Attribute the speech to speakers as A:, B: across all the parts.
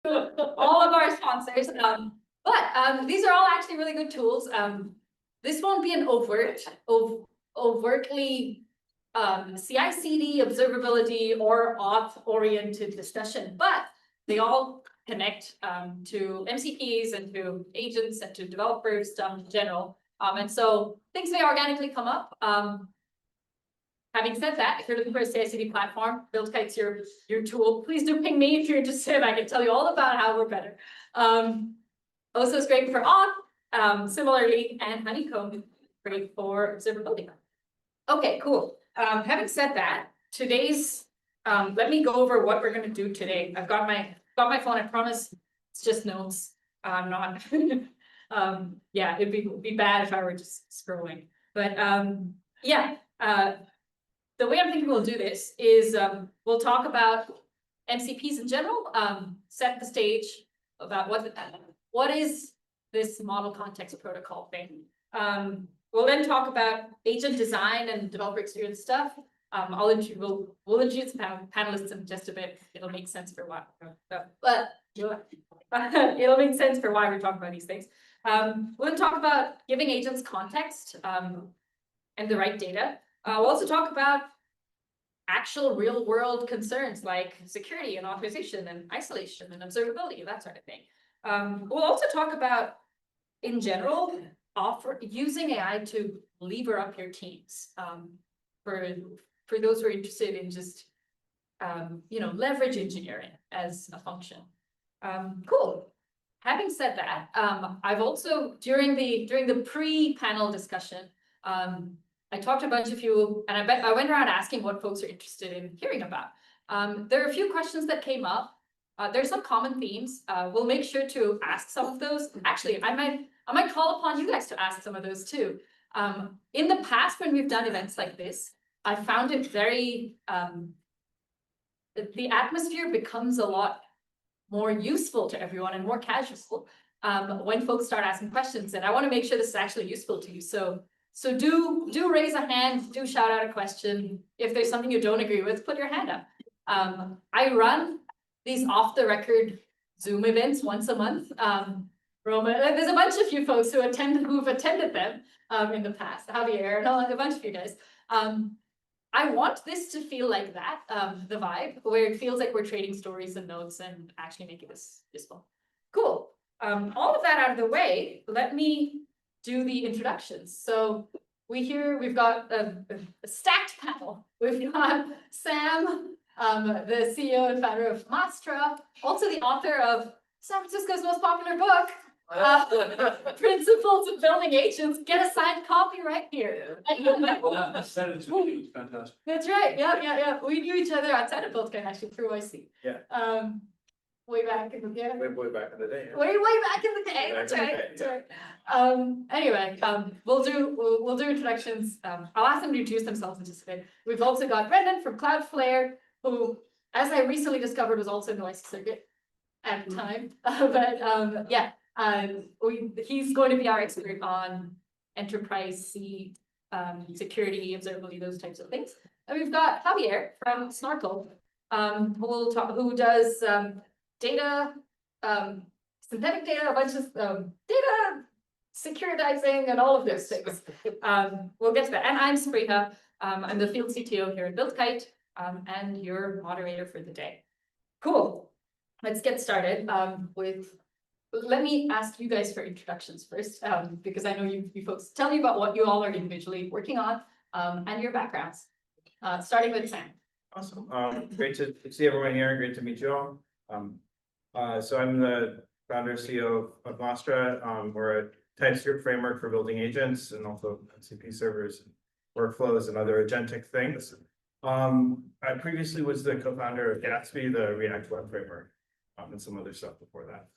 A: all of our sponsors. But these are all actually really good tools. This won't be an overtly CI/CD, observability, or auth-oriented discussion, but they all connect to MCPs and to agents and to developers in general. And so things may organically come up. Having said that, if you're looking for a CI/CD platform, BuildKite's your tool. Please do ping me if you're interested. I can tell you all about how we're better. Also, it's great for auth, similarly, and Honeycomb, great for observability. Okay, cool. Having said that, today's let me go over what we're going to do today. I've got my phone. I promise it's just notes. I'm not. Yeah, it'd be bad if I were just scrolling. But yeah. The way I'm thinking we'll do this is we'll talk about MCPs in general, set the stage about what is this model context protocol thing. We'll then talk about agent design and developer experience stuff. We'll introduce panelists in just a bit. It'll make sense for why. It'll make sense for why we're talking about these things. We'll talk about giving agents context and the right data. We'll also talk about actual real world concerns like security and authorization and isolation and observability, that sort of thing. We'll also talk about, in general, using AI to lever up your teams. For those who are interested in just leverage engineering as a function. Cool. Having said that, I've also during the pre-panel discussion, I talked to a bunch of you, and I went around asking what folks are interested in hearing about. There are a few questions that came up. There's some common themes. We'll make sure to ask some of those. Actually, I might call upon you guys to ask some of those too. In the past, when we've done events like this, I found it very, the atmosphere becomes a lot more useful to everyone and more casual when folks start asking questions. And I want to make sure this is actually useful to you. So do raise a hand, do shout out a question. If there's something you don't agree with, put your hand up. I run these off-the-record Zoom events once a month. Roma, there's a bunch of you folks who've attended them in the past, Javier and a bunch of you guys. I want this to feel like that, the vibe, where it feels like we're trading stories and notes and actually making this useful. Cool. All of that out of the way, let me do the introductions. So we've got a stacked panel. We've got Sam, the CEO and founder of Mastra, also the author of San Francisco's most popular book, Principles of Building Agents. Get a signed copy right here.
B: Send it to me. It's fantastic.
A: That's right. Yeah. We knew each other outside of BuildKite actually through IC.
B: Yeah.
A: Way back in the day.
B: Way back in the day.
A: Way back in the day. That's right. Anyway, we'll do introductions. I'll ask them to introduce themselves in just a bit. We've also got Brendan from Cloudflare, who, as I recently discovered, was also in the IC circuit at the time. He's going to be our expert on enterprise C, security, observability, those types of things. And we've got Javier from Snorkel, who does data, synthetic data, a bunch of data securitizing and all of those things. We'll get to that. And I'm Spriha. I'm the field CTO here at BuildKite, and your moderator for the day. Cool. Let's get started let me ask you guys for introductions first, because I know you folks. Tell me about what you all are individually working on, and your backgrounds. Starting with Sam.
B: Awesome. Great to see everyone here. Great to meet you all. So I'm the founder CEO of Mastra. We're a TypeScript framework for building agents and also MCP servers, workflows, and other agentic things. I previously was the co-founder of Gatsby, the React web framework, and some other stuff before that.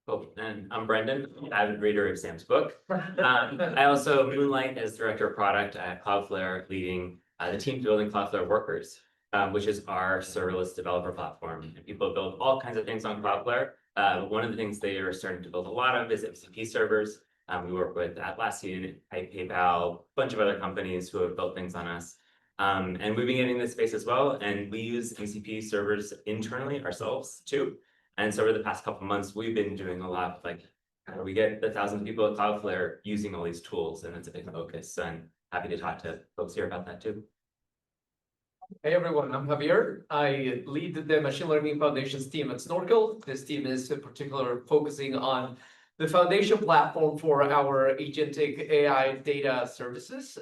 C: Cool. And I'm Brendan, avid reader of Sam's book. I also moonlight as director of product at Cloudflare, leading the team building Cloudflare Workers, which is our serverless developer platform. And people build all kinds of things on Cloudflare. One of the things they are starting to build a lot of is MCP servers. We work with Atlassian, PayPal, a bunch of other companies who have built things on us. And we've been getting in this space as well, and we use MCP servers internally ourselves too. And so over the past couple of months, we've been doing a lot of like, how do we get the 1,000 people at Cloudflare using all these tools? And it's a big focus, and happy to talk to folks here about that too.
D: Hey everyone, I'm Javier. I lead the Machine Learning Foundations team at Snorkel. This team is in particular focusing on the foundation platform for our agentic AI data services.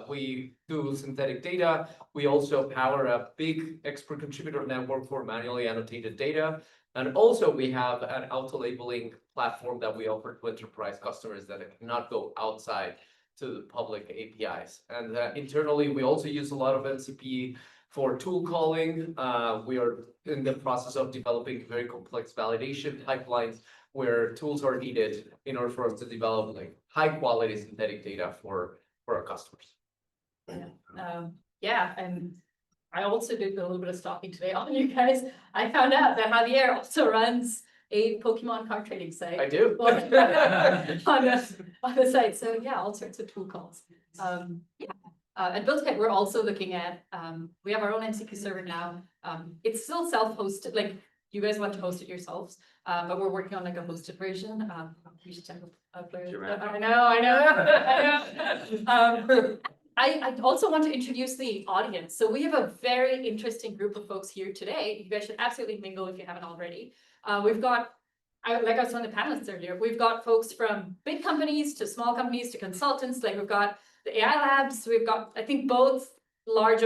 D: We do synthetic data. We also power a big expert contributor network for manually annotated data. And also we have an auto-labeling platform that we offer to enterprise customers that cannot go outside to the public APIs. And internally, we also use a lot of MCP for tool calling. We are in the process of developing very complex validation pipelines where tools are needed in order for us to develop like high quality synthetic data for our customers.
A: Yeah, and I also did a little bit of stalking today on you guys. I found out that Javier also runs a Pokemon card trading site.
D: I do.
A: on the site. So yeah, all sorts of tool calls. At BuildKit, we're also looking at, we have our own MCP server now. It's still self-hosted, like you guys want to host it yourselves, but we're working on like a hosted version. You should check out players.
C: Sure, man.
A: I know. I also want to introduce the audience. So we have a very interesting group of folks here today. You guys should absolutely mingle if you haven't already. We've got, like I was telling the panelists earlier, we've got folks from big companies to small companies to consultants. Like we've got the AI labs. We've got, I think, both large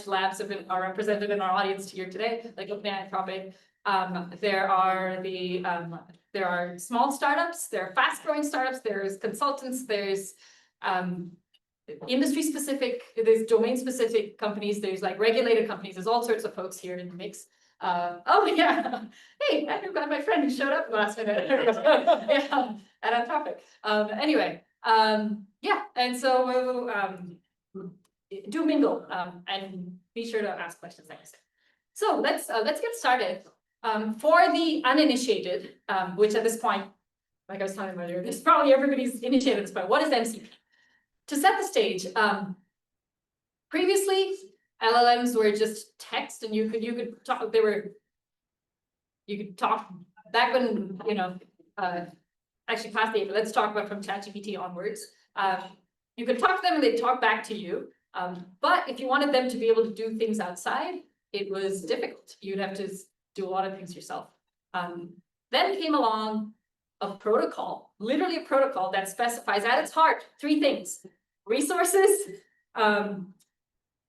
A: labs are represented in our audience here today, like OpenAI, Anthropic. There are small startups. There are fast-growing startups. There's consultants. There's industry-specific. There's domain-specific companies. There's like regulated companies. There's all sorts of folks here in the mix. Oh yeah, hey, I've got my friend who showed up last minute. Yeah, at Anthropic. Anyway, yeah, and so do mingle and be sure to ask questions next. So let's get started. For the uninitiated, which at this point, like I was telling you earlier, this probably everybody's initiated this point. What is MCP? To set the stage, previously LLMs were just text, and you could talk. You could talk back when actually past the. Let's talk about from ChatGPT onwards. You could talk to them and they'd talk back to you. But if you wanted them to be able to do things outside, it was difficult. You'd have to do a lot of things yourself. Then came along a protocol, literally a protocol that specifies at its heart three things: resources,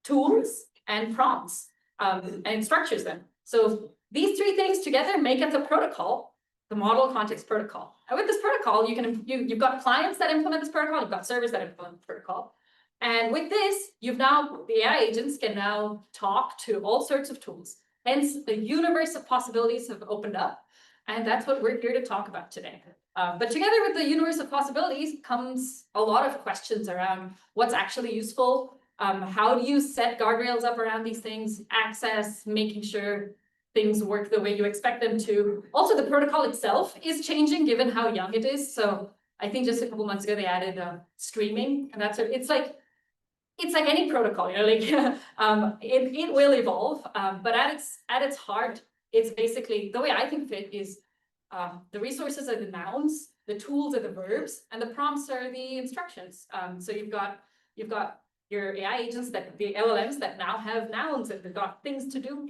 A: tools, and prompts, and it structures them. So these three things together make up the protocol, the model context protocol. And with this protocol, you've got clients that implement this protocol, you've got servers that implement the protocol. And with this, the AI agents can now talk to all sorts of tools. Hence, the universe of possibilities have opened up. And that's what we're here to talk about today. But together with the universe of possibilities comes a lot of questions around what's actually useful. How do you set guardrails up around these things, access, making sure things work the way you expect them to. Also, the protocol itself is changing given how young it is. So I think just a couple months ago, they added streaming, and it's like any protocol, it will evolve. But at its heart, it's basically, the way I think of it is the resources are the nouns, the tools are the verbs, and the prompts are the instructions. So you've got your AI agents, the LLMs that now have nouns, and they've got things to do.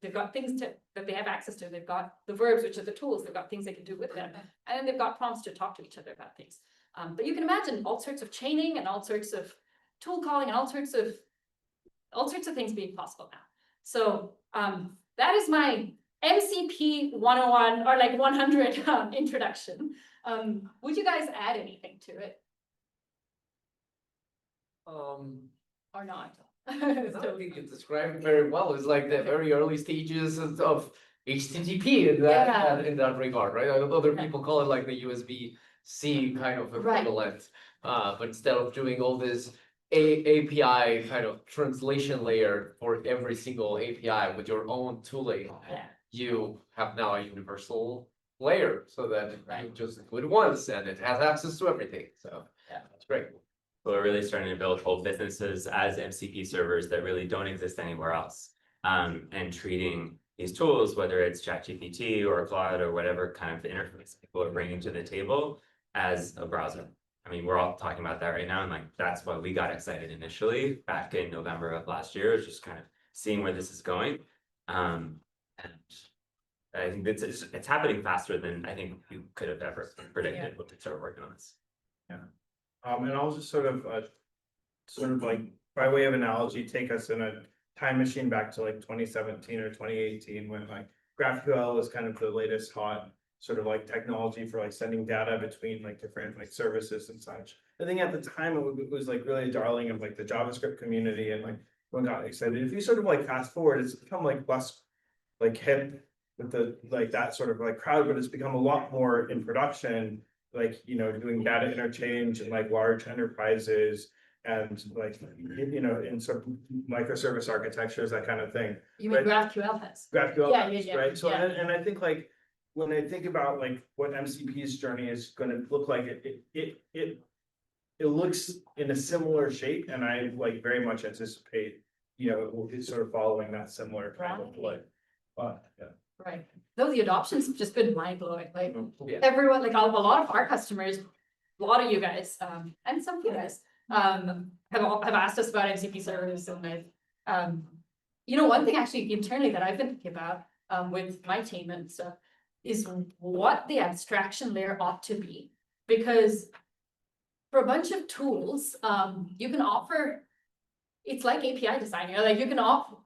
A: They've got things that they have access to. They've got the verbs, which are the tools. They've got things they can do with them, and then they've got prompts to talk to each other about things. But you can imagine all sorts of chaining and all sorts of tool calling and all sorts of things being possible now. So that is my MCP 101 or like 100 introduction. Would you guys add anything to it or not?
D: I think you described it very well. It's like the very early stages of HTTP in that regard, right? Other people call it like the USB-C kind of equivalent. But instead of doing all this API kind of translation layer for every single API with your own tooling, you have now a universal layer so that you just do it once and it has access to everything. So that's great.
C: but we're really starting to build whole businesses as MCP servers that really don't exist anywhere else. And treating these tools, whether it's ChatGPT or Claude or whatever kind of interface people are bringing to the table as a browser. I mean, we're all talking about that right now, and like that's why we got excited initially back in November of last year, is just kind of seeing where this is going. And I think it's happening faster than I think you could have ever predicted when we started working on this.
B: And I'll just sort of like by way of analogy, take us in a time machine back to like 2017 or 2018 when like GraphQL was kind of the latest hot sort of like technology for like sending data between like different like services and such. I think at the time it was like really a darling of like the JavaScript community and like everyone got excited. If you sort of like fast forward, it's become like less like hip with the like that sort of like crowd, but it's become a lot more in production, like, you know, doing data interchange and like large enterprises and like, you know, in sort of microservice architectures, that kind of thing.
A: You mean
B: Right.
A: GraphQL has?
B: GraphQL,
A: Yeah,
B: does,
A: yeah,
B: right? So,
A: yeah.
B: and I think like, when I think about like what MCP's journey is gonna look like, it looks in a similar shape, and I like very much anticipate, you know, it's sort of following that similar kind of like, yeah.
A: Right, though the adoption's just been mind blowing, like
D: Yeah.
A: everyone, like a lot of our customers, a lot of you guys, and some of you guys, have asked us about MCP servers and you know, one thing actually internally that I've been thinking about, with my team and stuff is what the abstraction layer ought to be, because for a bunch of tools, you can offer, it's like API design, you know, like you can offer,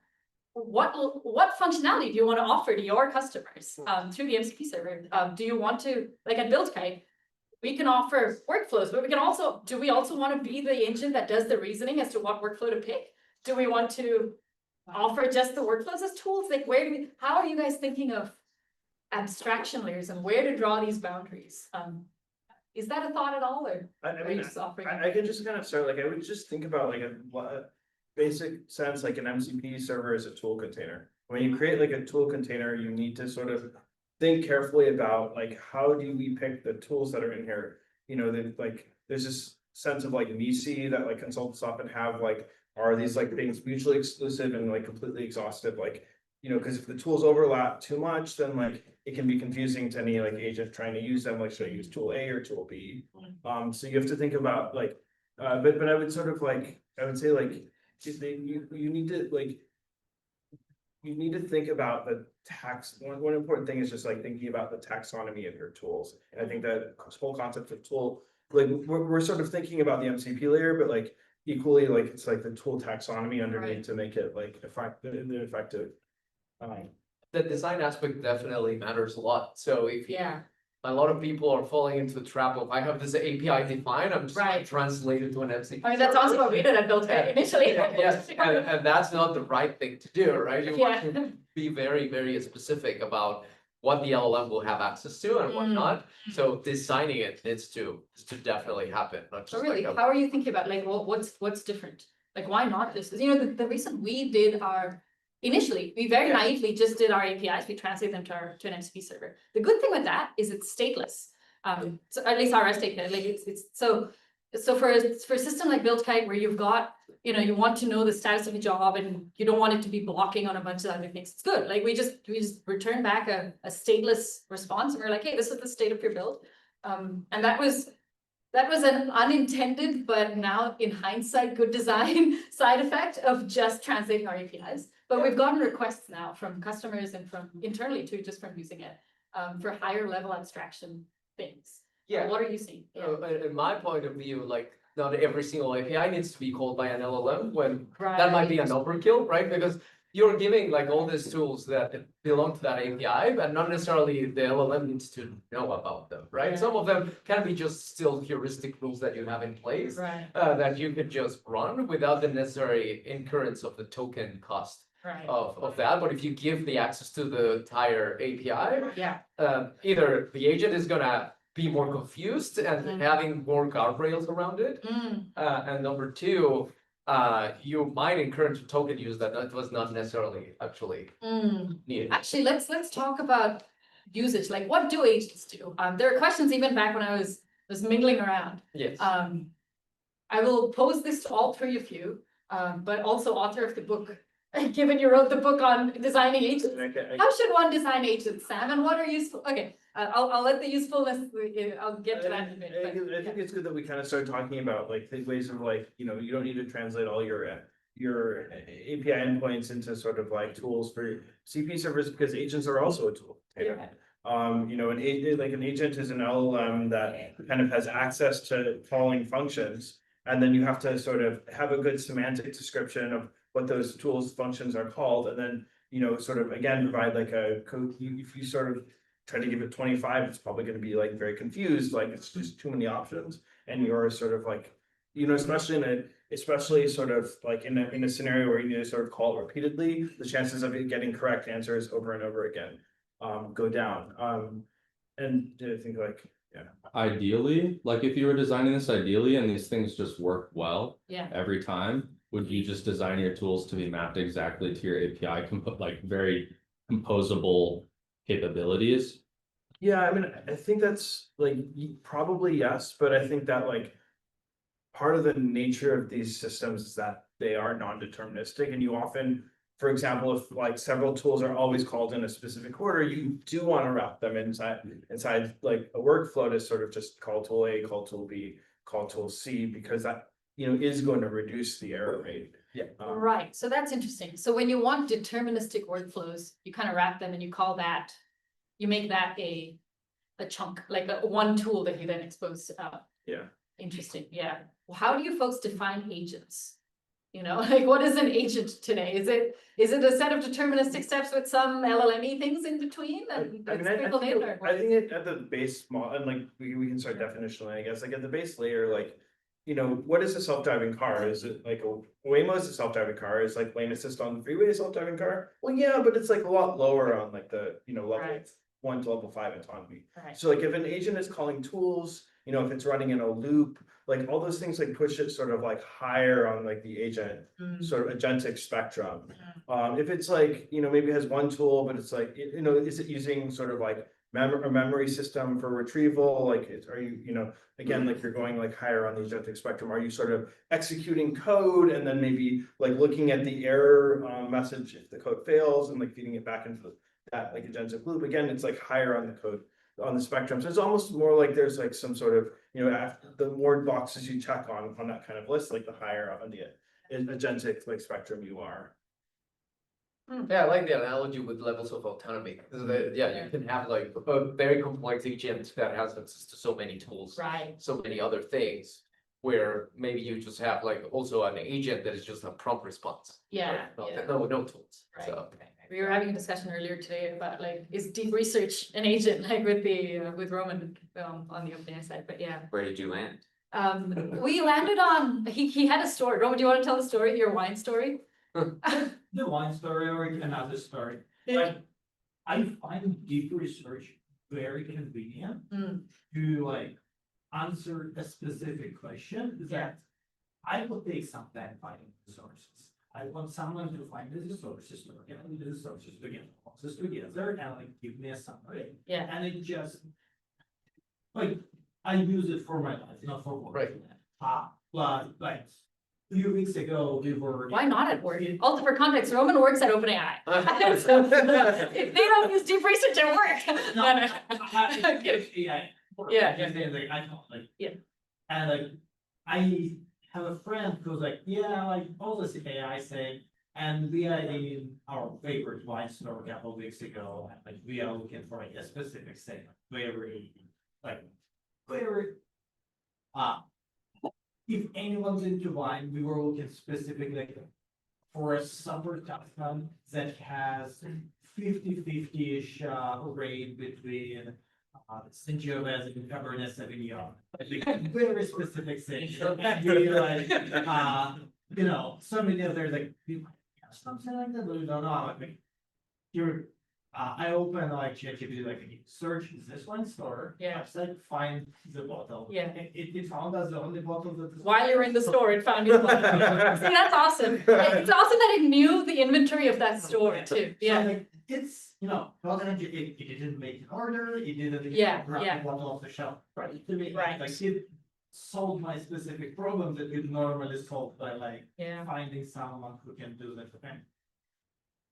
A: what functionality do you want to offer to your customers through the MCP server? Do you want to, like at BuildKite, we can offer workflows, but we can also, do we also want to be the engine that does the reasoning as to what workflow to pick? Do we want to offer just the workflows as tools? Like where do we, how are you guys thinking of abstraction layers and where to draw these boundaries? Is that a thought at all, or
B: I
A: are
B: mean,
A: you just offering?
B: I can just kind of start, like, I would just think about like a basic sense, like an MCP server is a tool container. When you create like a tool container, you need to sort of think carefully about like, how do we pick the tools that are in here? You know, like, there's this sense of like MISI that like consultants often have, like, are these like things mutually exclusive and like completely exhaustive? Like, you know, because if the tools overlap too much, then like it can be confusing to any like agent trying to use them, like, should I use tool A or tool B? So you have to think about like, but I would sort of like, I would say like, you need to like, you need to think about the one important thing is just like thinking about the taxonomy of your tools. And I think that this whole concept of tool, like we're sort of thinking about the MCP layer, but like equally, like it's like the tool taxonomy underneath to make it like effective.
D: The design aspect definitely matters a lot. So if
A: Yeah,
D: a lot of people are falling into the trap of, I have this API defined, I'm just gonna
A: Right.
D: translate it to an MCP.
A: I mean, that's also what we did at BuildKite initially.
D: Yes, and that's not the right thing to do, right? You want
A: Yeah.
D: to be very, very specific about what the LLM will have access to and what not. So designing it needs to definitely happen, not
A: So
D: just
A: really,
D: like a.
A: how are you thinking about like, what's different? Like, why not this? You know, the reason we did our, initially, we very
D: Yeah.
A: naively just did our APIs, we translate them to an MCP server. The good thing with that is it's stateless. So at least our state, like it's so for a system like BuildKite where you've got, you know, you want to know the status of a job and you don't want it to be blocking on a bunch of other things, it's good. Like we just return back a stateless response and we're like, hey, this is the state of your build. And that was an unintended, but now in hindsight, good design side effect of just translating our APIs. But we've gotten requests now from customers and from internally too, just from using it, for higher level abstraction things.
D: Yeah.
A: What are you seeing? Yeah.
D: In my point of view, like not every single API needs to be called by an LLM when that might be an overkill, right? Because you're giving like all these tools that belong to that API, but not necessarily the LLM needs to know about them, right?
A: Yeah.
D: Some of them can be just still heuristic rules that you have in place
A: Right,
D: that you could just run without the necessary incurrence of the token cost
A: right,
D: of that. But if you give the access to the entire API,
A: yeah,
D: either the agent is gonna be more confused and
A: Mhm.
D: having more guardrails around it. And number two, you might incur into token use that was not necessarily actually needed.
A: Actually, let's talk about usage. Like, what do agents do? There are questions even back when I was mingling around.
D: Yes.
A: I will pose this to all three of you, but also author of the book, given you wrote the book on designing agents. How should one design agents, Sam, and what are useful? Okay, I'll let the usefulness, I'll get to that in a bit.
B: I
A: but,
B: think it's good that we kind of start talking about like the ways of like, you know, you don't need to translate all your API endpoints into sort of like tools for CP servers, because agents are also a tool.
A: Yeah.
B: You know, an agent is an LLM that kind of has access to calling functions. And then you have to sort of have a good semantic description of what those tools functions are called, and then, you know, sort of again, provide like a code. If you sort of try to give it 25, it's probably going to be like very confused, like it's just too many options. And you're sort of like, you know, especially sort of like in a scenario where you need to sort of call it repeatedly, the chances of it getting correct answers over and over again go down. And I think like, yeah.
E: Ideally, like if you were designing this ideally and these things just work well
A: Yeah.
E: every time, would you just design your tools to be mapped exactly to your API like very composable capabilities?
B: Yeah, I mean, I think that's like probably yes, but I think that like part of the nature of these systems is that they are non-deterministic, and you often, for example, if like several tools are always called in a specific order, you do want to wrap them inside like a workflow to sort of just call tool A, call tool B, call tool C, because that, you know, is going to reduce the error rate.
D: Yeah.
A: Right, so that's interesting. So when you want deterministic workflows, you kind of wrap them and you call that, you make that a chunk, like a one tool that you then expose out.
B: Yeah.
A: Interesting, yeah. Well, how do you folks define agents? You know, like what is an agent today? Is it a set of deterministic steps with some LLM-y things in between? And
B: I mean, I think it at the base model, and like we can start definitionally, I guess, like at the base layer, like, you know, what is a self-driving car? Is it like a Waymo is a self-driving car? Is like lane assist on the freeway a self-driving car? Well, yeah, but it's like a lot lower on like the, you know, level
A: Right.
B: 1 to level 5 autonomy.
A: Right.
B: So like if an agent is calling tools, you know, if it's running in a loop, like all those things like push it sort of like higher on like the agent sort of agentic spectrum. If it's like, you know, maybe it has one tool, but it's like, you know, is it using sort of like a memory system for retrieval? Like, are you, you know, again, like you're going like higher on the agentic spectrum. Are you sort of executing code and then maybe like looking at the error message if the code fails and like feeding it back into that like agentic loop? Again, it's like higher on the code on the spectrum. So it's almost more like there's like some sort of, you know, after the more boxes you check on that kind of list, like the higher on the agentic like spectrum you are.
D: Yeah, I like the analogy with levels of autonomy. Yeah, you can have like a very complex agent that has access to so many tools,
A: Right.
D: so many other things, where maybe you just have like also an agent that is just a prompt response.
A: Yeah,
D: Right?
A: yeah.
D: No tools.
A: Right.
D: So
A: We were having a discussion earlier today about like, is deep research an agent, like with the, with Roman on the OpenAI side, but yeah.
C: Where did you land?
A: We landed on, he had a story. Roman, do you want to tell the story, your wine story?
F: The wine story or another story. Like, I find deep research very convenient
A: Mm.
F: to like answer a specific question that I will take some time finding resources. I want someone to find the resources, to get the resources to get process together and like give me a summary.
A: Yeah.
F: And it just like I use it for my life, not for work.
D: Right.
F: But like a few weeks ago, we were.
A: Why not at work? Also for context, Roman works at OpenAI. So, if they don't use deep research at work.
F: No,
A: Okay.
F: Yeah.
A: Yeah.
F: Like, I know, like.
A: Yeah.
F: And like, I have a friend who's like, yeah, like all this AI thing, and we are in our favorite wine store a couple of weeks ago, and like we are looking for like a specific thing, very, if anyone's into wine, we were looking specifically for a summer Tuscan that has 50-50-ish rate between Sangiovese and Cabernet Sauvignon. Like very specific thing. And we like, you know, so many others like something like that, but we don't know. Like, you're, I open like ChatGPT, like search this wine store.
A: Yeah.
F: I said find the bottle.
A: Yeah.
F: It found us the only bottle that is.
A: While you're in the store, it found your bottle. See, that's awesome. It's awesome that it knew the inventory of that store too.
F: So,
A: Yeah.
F: like, it's, you know, it didn't make it harder, it didn't.
A: Yeah,
F: grab
A: yeah.
F: the bottle off the shelf, right? To me,
A: Right.
F: like it, solve my specific problem that would normally solve by like
A: Yeah,
F: finding someone who can do that thing.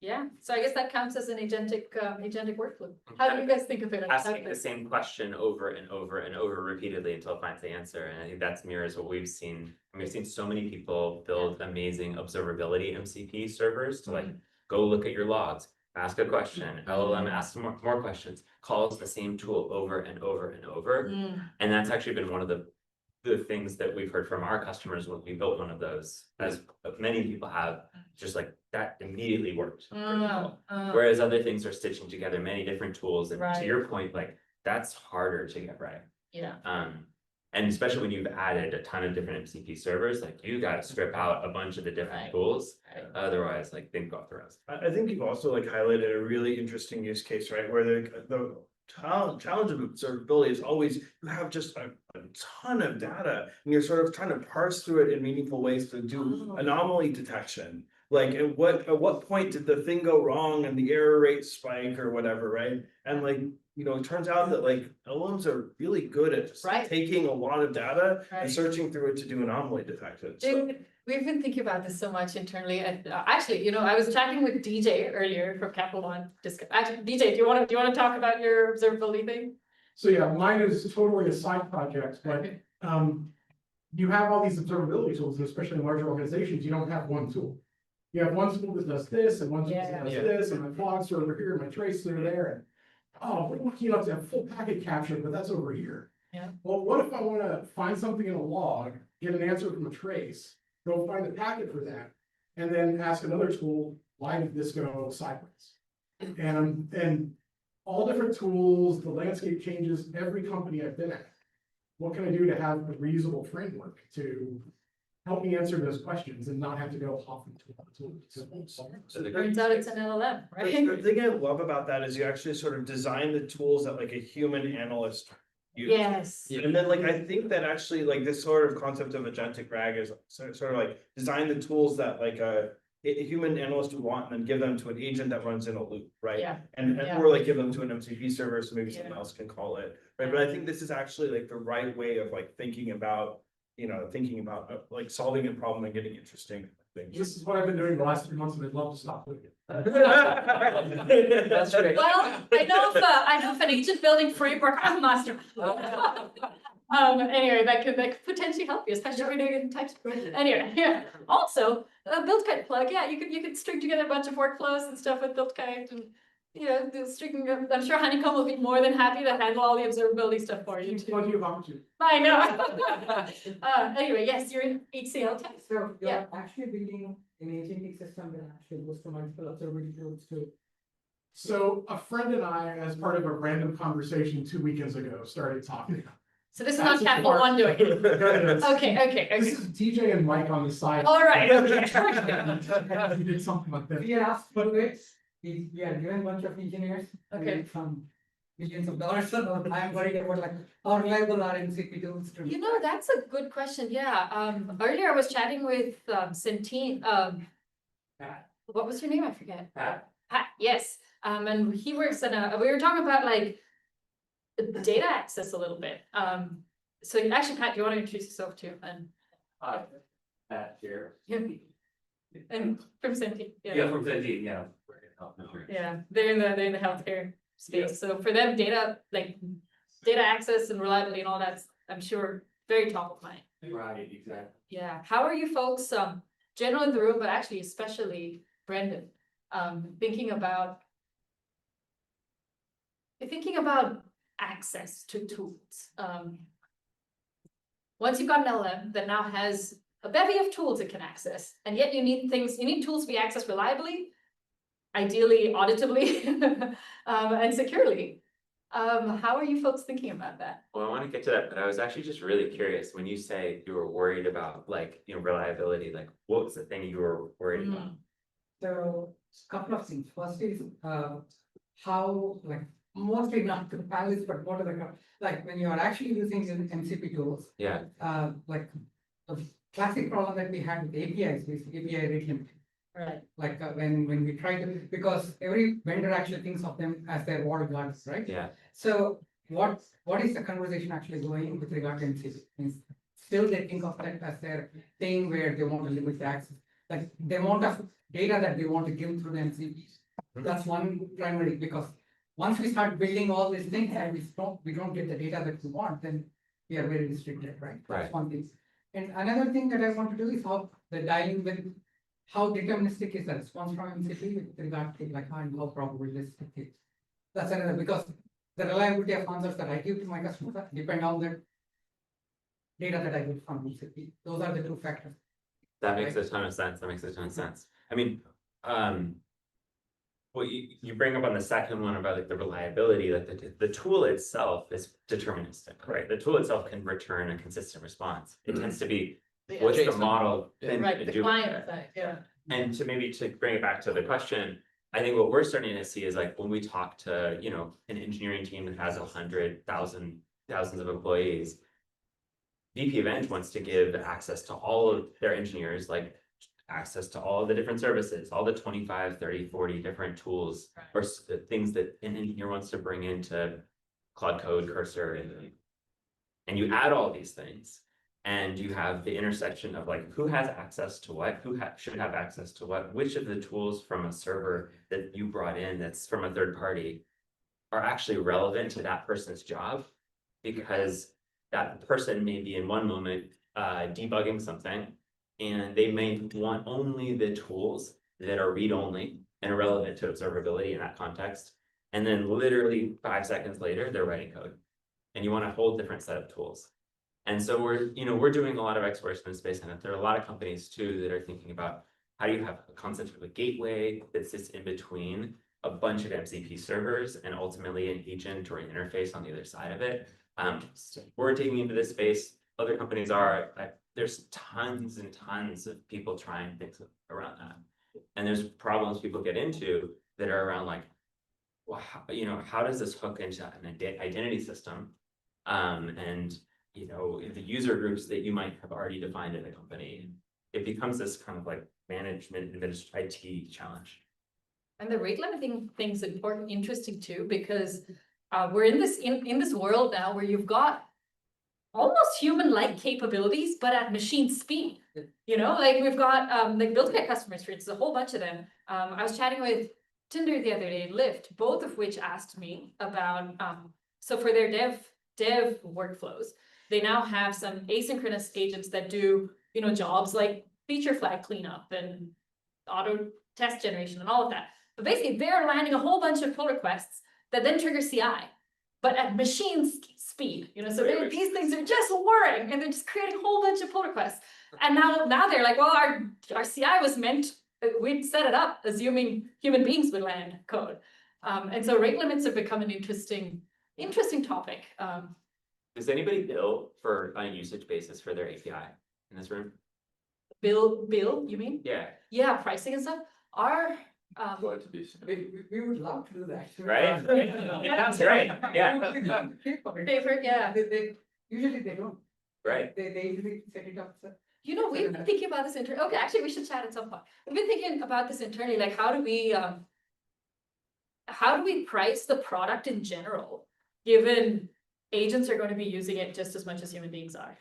A: yeah. So I guess that counts as an agentic workflow. How do you guys think of it?
C: Asking the same question over and over and over repeatedly until it finds the answer, and I think that's mirrors what we've seen. And we've seen so many people build amazing observability MCP servers to like, go look at your logs, ask a question, LLM asks more questions, calls the same tool over and over and over.
A: Mm,
C: And that's actually been one of the things that we've heard from our customers when we built one of those, as many people have, just like that immediately worked. pretty well. Whereas other things are stitching together many different tools, and to
A: Right.
C: your point, like, that's harder to get right.
A: yeah,
C: And especially when you've added a ton of different MCP servers, like you gotta strip out a bunch of the different
A: Right.
C: tools,
A: right.
C: otherwise like things go off the rails.
B: I think you've also like highlighted a really interesting use case, right, where the challenge of observability is always, you have just a ton of data, and you're sort of trying to parse through it in meaningful ways to do
A: Oh.
B: anomaly detection. Like, at what point did the thing go wrong and the error rate spike or whatever, right? And like, you know, it turns out that like LLMs are really good at just
A: Right.
B: taking a lot of data
A: Right.
B: and searching through it to do anomaly detection. So-
A: Dude, we've been thinking about this so much internally, and actually, you know, I was chatting with DJ earlier from Capital One. Actually, DJ, do you wanna talk about your observability thing?
G: So yeah, mine is totally a side project, but you have all these observability tools, and especially in larger organizations, you don't have one tool. You have one tool that does this, and one tool that does
D: Yeah.
G: this, and my logs are over here, my traces are there, and oh, we're lucky enough to have full packet capture, but that's over here.
A: Yeah.
G: Well, what if I wanna find something in a log, get an answer from a trace, go find the packet for that, and then ask another tool, why did this go sideways? And all different tools, the landscape changes, every company I've been at. What can I do to have a reusable framework to help me answer those questions and not have to go off into another tool?
C: So the
A: Turns out it's an LLM,
B: The
A: right?
B: thing I love about that is you actually sort of design the tools that like a human analyst use.
A: Yes,
B: And then like, I think that actually like this sort of concept of agentic RAG is sort of like design the tools that like a human analyst would want, and then give them to an agent that runs in a loop, right?
A: yeah,
B: And
A: Yeah.
B: or like give them to an MCP server, so maybe someone
A: Yeah.
B: else can call it, right? But I think this is actually like the right way of like thinking about, you know, like solving a problem and getting interesting things.
G: This is what I've been doing the last 3 months, and I'd love to stop doing it.
D: That's great.
A: well, I know of an agent building framework, I'm master. Anyway, that could potentially help you, especially if you're doing it in TypeScript. Anyway, yeah, also, build kite plug, yeah, you could string together a bunch of workflows and stuff with build kite, and you know, I'm sure Honeycomb will be more than happy to handle all the observability stuff for you too.
G: Plenty of opportunity.
A: I know. Anyway, yes, you're in HCL tech.
H: So
A: Yeah.
H: you're actually building an agentic system that actually goes to multiple observability tools too.
G: So a friend and I, as part of a random conversation 2 weekends ago, started talking.
A: So this is not Capital One doing it. Okay.
G: This is TJ and Mike on the side.
A: All right, okay.
G: We did something like that.
H: We asked for it, we are given a bunch of engineers.
A: Okay.
H: with some millions of dollars, so I'm worried about like how reliable are MCP tools to.
A: You know, that's a good question, yeah. Earlier I was chatting with Centene, what was her name? I forget.
C: Pat.
A: Pat, yes, and he works in we were talking about like data access a little bit. So actually, Pat, do you want to introduce yourself too? And
C: here.
A: and from Centene,
C: Yeah, from Fenty, yeah.
A: Yeah, they're in the healthcare space, so for them, data access and reliability and all that's, I'm sure, very top of mind.
C: Right, exactly.
A: Yeah, how are you folks, general in the room, but actually especially Brendan, thinking about access to tools? Once you've got an LM that now has a bevy of tools it can access, and yet you need tools to be accessed reliably, ideally auditably, and securely. How are you folks thinking about that?
C: Well, I want to get to that, but I was actually just really curious, when you say you were worried about like, you know, reliability, like what was the thing you were worried about?
H: So, couple of things, first is, how, like, mostly not to the panelists, but what are the, like, when you are actually using MCP tools.
C: Yeah,
H: Like, the classic problem that we had with APIs is API rate limiting.
A: Right.
H: Like when we try to, because every vendor actually thinks of them as their walled gardens, right?
C: yeah,
H: So what is the conversation actually going with regard to MCP? Means still they think of that as their thing where they want to limit the access, like the amount of data that they want to give through the MCPs. That's one primary, because once we start building all these things and we don't get the data that we want, then we are very restricted, right?
C: Right.
H: That's one thing. And another thing that I want to do is how the dialing with how deterministic is the response from MCP with regard to like how probabilistic it is. That's another, because the reliability of answers that I give to my customers depend on the data that I get from MCP. Those are the two factors.
C: That makes a ton of sense. That makes a ton of sense. I mean, what you bring up on the second one about like the reliability, like the tool itself is deterministic, right? The tool itself can return a consistent response. It tends to be, what's the
D: JSON.
C: model?
D: Yeah.
C: and
A: Right, the
C: do with
A: client
C: that.
A: side, yeah.
C: And to bring it back to the question, I think what we're starting to see is like when we talk to, an engineering team that has 100,000, thousands of employees. VP of Eng wants to give access to all of their engineers, like access to all of the different services, all the 25, 30, 40 different tools. Or things that an engineer wants to bring into Cloud Code, Cursor, and you add all these things. And you have the intersection of like, who has access to what, who should have access to what, which of the tools from a server that you brought in that's from a third party are actually relevant to that person's job. Because that person may be in one moment debugging something, and they may want only the tools that are read-only and are relevant to observability in that context. And then literally 5 seconds later, they're writing code. And you want a whole different set of tools. And so we're doing a lot of exploration in the space, and there are a lot of companies too that are thinking about how do you have a concept of a gateway that sits in between a bunch of MCP servers and ultimately an agent or an interface on the other side of it. We're digging into this space. Other companies are. There's tons and tons of people trying things around that, and there's problems people get into that are around like, well, how does this hook into an identity system, and the user groups that you might have already defined in a company. It becomes this kind of like management IT challenge.
A: And the rate limiting thing's important, interesting too, because we're in this world now where you've got almost human-like capabilities, but at machine speed. Like we've got like build-kit customers, for instance, a whole bunch of them. I was chatting with Tinder the other day, Lyft, both of which asked me about so for their dev workflows, they now have some asynchronous agents that do jobs like feature flag cleanup and auto test generation and all of that. But basically, they're landing a whole bunch of pull requests that then trigger CI, but at machine speed. So these things are just whirring, and they're just creating a whole bunch of pull requests. And now they're like, well, our CI was meant, we'd set it up assuming human beings would land code. And so rate limits have become an interesting topic.
C: Does anybody bill on a usage basis for their API in this room?
A: Bill, you mean?
C: Yeah.
A: Yeah, pricing and stuff. Our
H: We would love to do that.
C: Right? That's right. Yeah.
A: favorite, yeah.
H: They usually they don't.
C: Right.
H: They usually set it up.
A: We've been thinking about this internally. Okay, actually, we should chat at some point. We've been thinking about this internally, like how do we price the product in general, given agents are going to be using it just as much as human beings are.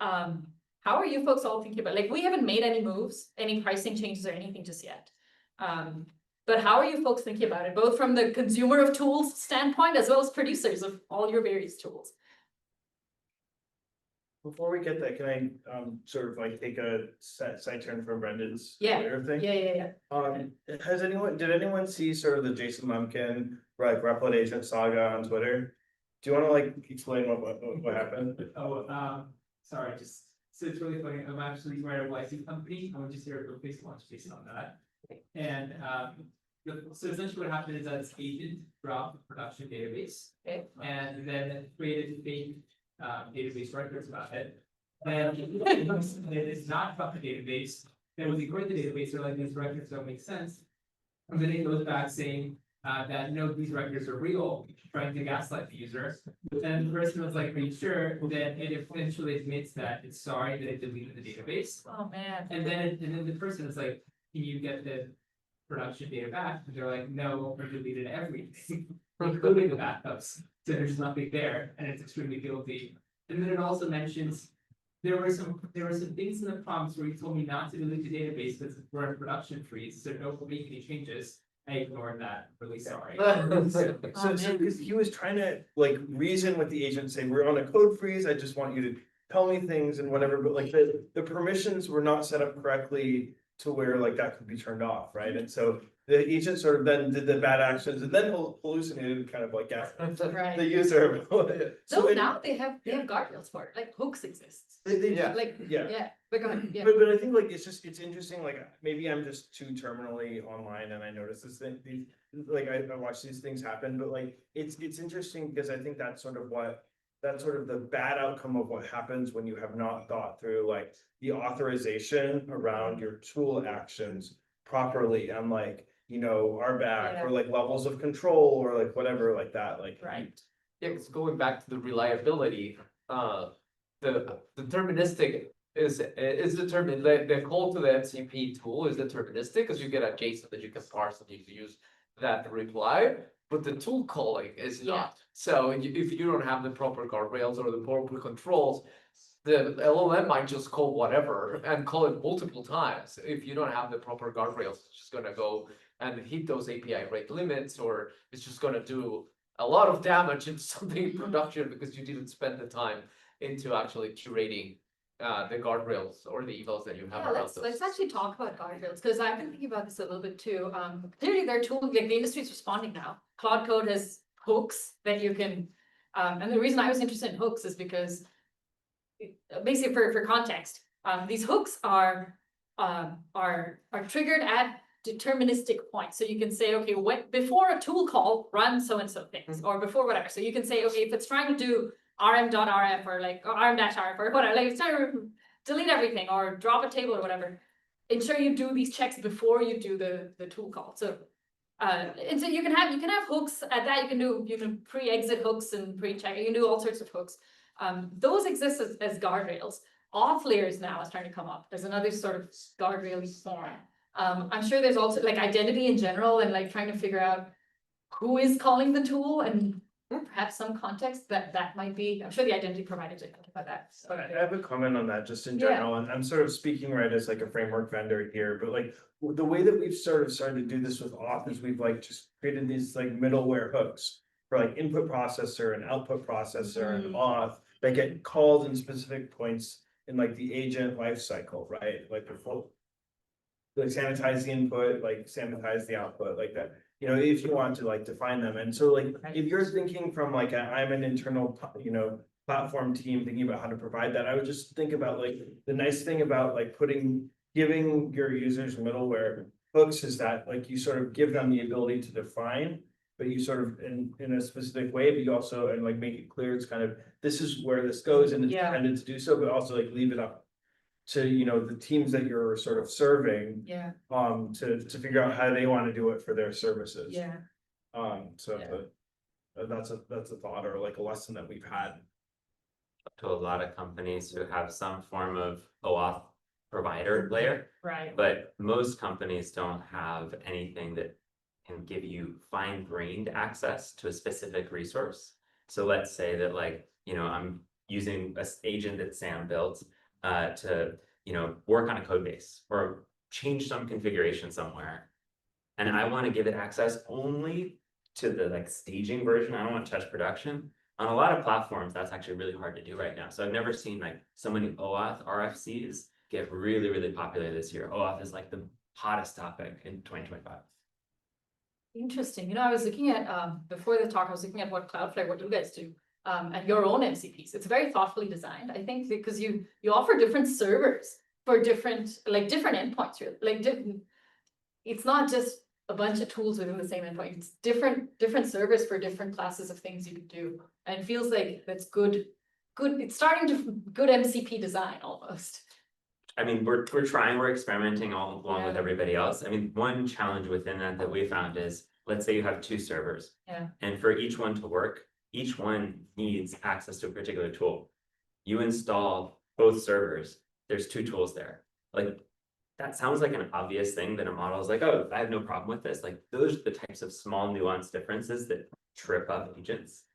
A: How are you folks all thinking about, like, we haven't made any moves, any pricing changes or anything just yet. But how are you folks thinking about it, both from the consumer of tools standpoint, as well as producers of all your various tools?
B: Before we get that, can I sort of like take a side turn from Brendan's
A: Yeah.
B: Twitter thing?
A: Yeah.
B: Did anyone see sort of the Jason Lumpkin Replit Agent saga on Twitter? Do you want to like explain what happened?
F: Sorry, so it's really funny. I'm actually running a licensing company. I'm just here to go launch based on that. And so essentially what happened is that this agent dropped the production database.
A: Okay.
F: And then created fake database records about it. And it is not about the database. Then when they create the database, they're like, these records don't make sense. And then it goes back saying that these records are real, trying to gaslight the user. And the person was like, are you sure? Then it eventually admits that it's sorry that it deleted the database.
A: Oh, man.
F: And then the person is like, can you get the production data back? And they're like, no, we deleted everything, including the backups. So there's nothing there, and it's extremely guilty. And then it also mentions
I: there were some things in the prompts where he told me not to delete the database because we're in production freeze, so don't make any changes. I ignored that, really sorry.
B: So, because he was trying to like reason with the agent, say, we're on a code freeze, I just want you to tell me things and whatever, but like the permissions were not set up correctly to where like that could be turned off, right? And so the agent sort of then did the bad actions and then hallucinated kind of like the
A: Right.
B: user.
A: So
B: So it-
A: now they have guardrails for it, like hooks exists.
D: Yeah.
A: Like,
B: Yeah.
A: yeah, but go ahead, yeah.
B: But I think like it's interesting, like maybe I'm just too terminally online and I notice this thing, like I watch these things happen, but like it's interesting because I think that's sort of the bad outcome of what happens when you have not thought through like the authorization around your tool actions properly and like, RBAC or like levels of control or like whatever like that, like.
A: Right.
D: Yeah, 'cause going back to the reliability, the deterministic is determined, the call to the MCP tool is deterministic, because you get a JSON that you can parse and you can use that to reply, but the tool calling is
A: Yeah.
D: not. So if you don't have the proper guardrails or the proper controls, the LLM might just call whatever and call it multiple times. If you don't have the proper guardrails, it's just gonna go and hit those API rate limits, or it's just gonna do a lot of damage in something in production because you didn't spend the time into actually curating the guardrails or the evals that you have
A: Yeah,
D: around
A: let's
D: those.
A: actually talk about guardrails, because I've been thinking about this a little bit too. Clearly their tool, like the industry is responding now. Cloud Code has hooks that you can, and the reason I was interested in hooks is because basically for context, these hooks are triggered at deterministic points. So you can say, okay, before a tool call, run so-and-so things, or before whatever. So you can say, okay, if it's trying to do rm.rf or like rm-rf or whatever, like it's trying to delete everything or drop a table or whatever, ensure you do these checks before you do the tool call. So and so you can have hooks at that. You can pre-exit hooks and pre-check. You can do all sorts of hooks. Those exist as guardrails. Auth layers now is trying to come up. There's another sort of guardrail form. I'm sure there's also like identity in general and like trying to figure out who is calling the tool and perhaps some context that might be. I'm sure the identity providers are thinking about that. So,
B: I have a comment on that just in
A: Yeah.
B: general, and I'm sort of speaking right as like a framework vendor here, but like the way that we've sort of started to do this with auth is we've like just created these like middleware hooks for like input processor and output processor and auth that get called in specific points in like the agent lifecycle, right? Like before, like sanitize the input, like sanitize the output, like that. If you want to like define them, and so like if you're thinking from like I'm an internal, platform team thinking about how to provide that, I would just think about like the nice thing about like giving your users middleware hooks is that like you sort of give them the ability to define, but you sort of in a specific way, but you also and like make it clear it's kind of this is where this goes and it's
A: Yeah.
B: intended to do so, but also like leave it up to the teams that you're sort of serving
A: yeah,
B: to figure out how they want to do it for their services.
A: yeah.
B: So
A: Yeah.
B: that's a thought or like a lesson that we've had.
C: To a lot of companies who have some form of OAuth provider layer,
A: Right.
C: but most companies don't have anything that can give you fine-grained access to a specific resource. So let's say that like, I'm using an agent that Sam built to, work on a code base or change some configuration somewhere. And I want to give it access only to the like staging version. I don't want to touch production. On a lot of platforms, that's actually really hard to do right now. So I've never seen like so many OAuth RFCs get really, really popular this year. OAuth is like the hottest topic in 2025.
A: Interesting. I was looking at, before the talk, I was looking at what you guys do, and your own MCPs. It's very thoughtfully designed, I think, because you offer different servers for different endpoints, really. Like it's not just a bunch of tools within the same endpoint. It's different servers for different classes of things you could do. And it feels like that's good. It's starting to good MCP design almost.
C: I mean, we're experimenting all along with
A: Yeah.
C: everybody else. I mean, one challenge within that we found is, let's say you have 2 servers.
A: Yeah.
C: And for each one to work, each one needs access to a particular tool. You install both servers, there's 2 tools there. Like, that sounds like an obvious thing that a model is like, oh, I have no problem with this. Like, those are the types of small nuanced differences that trip up agents.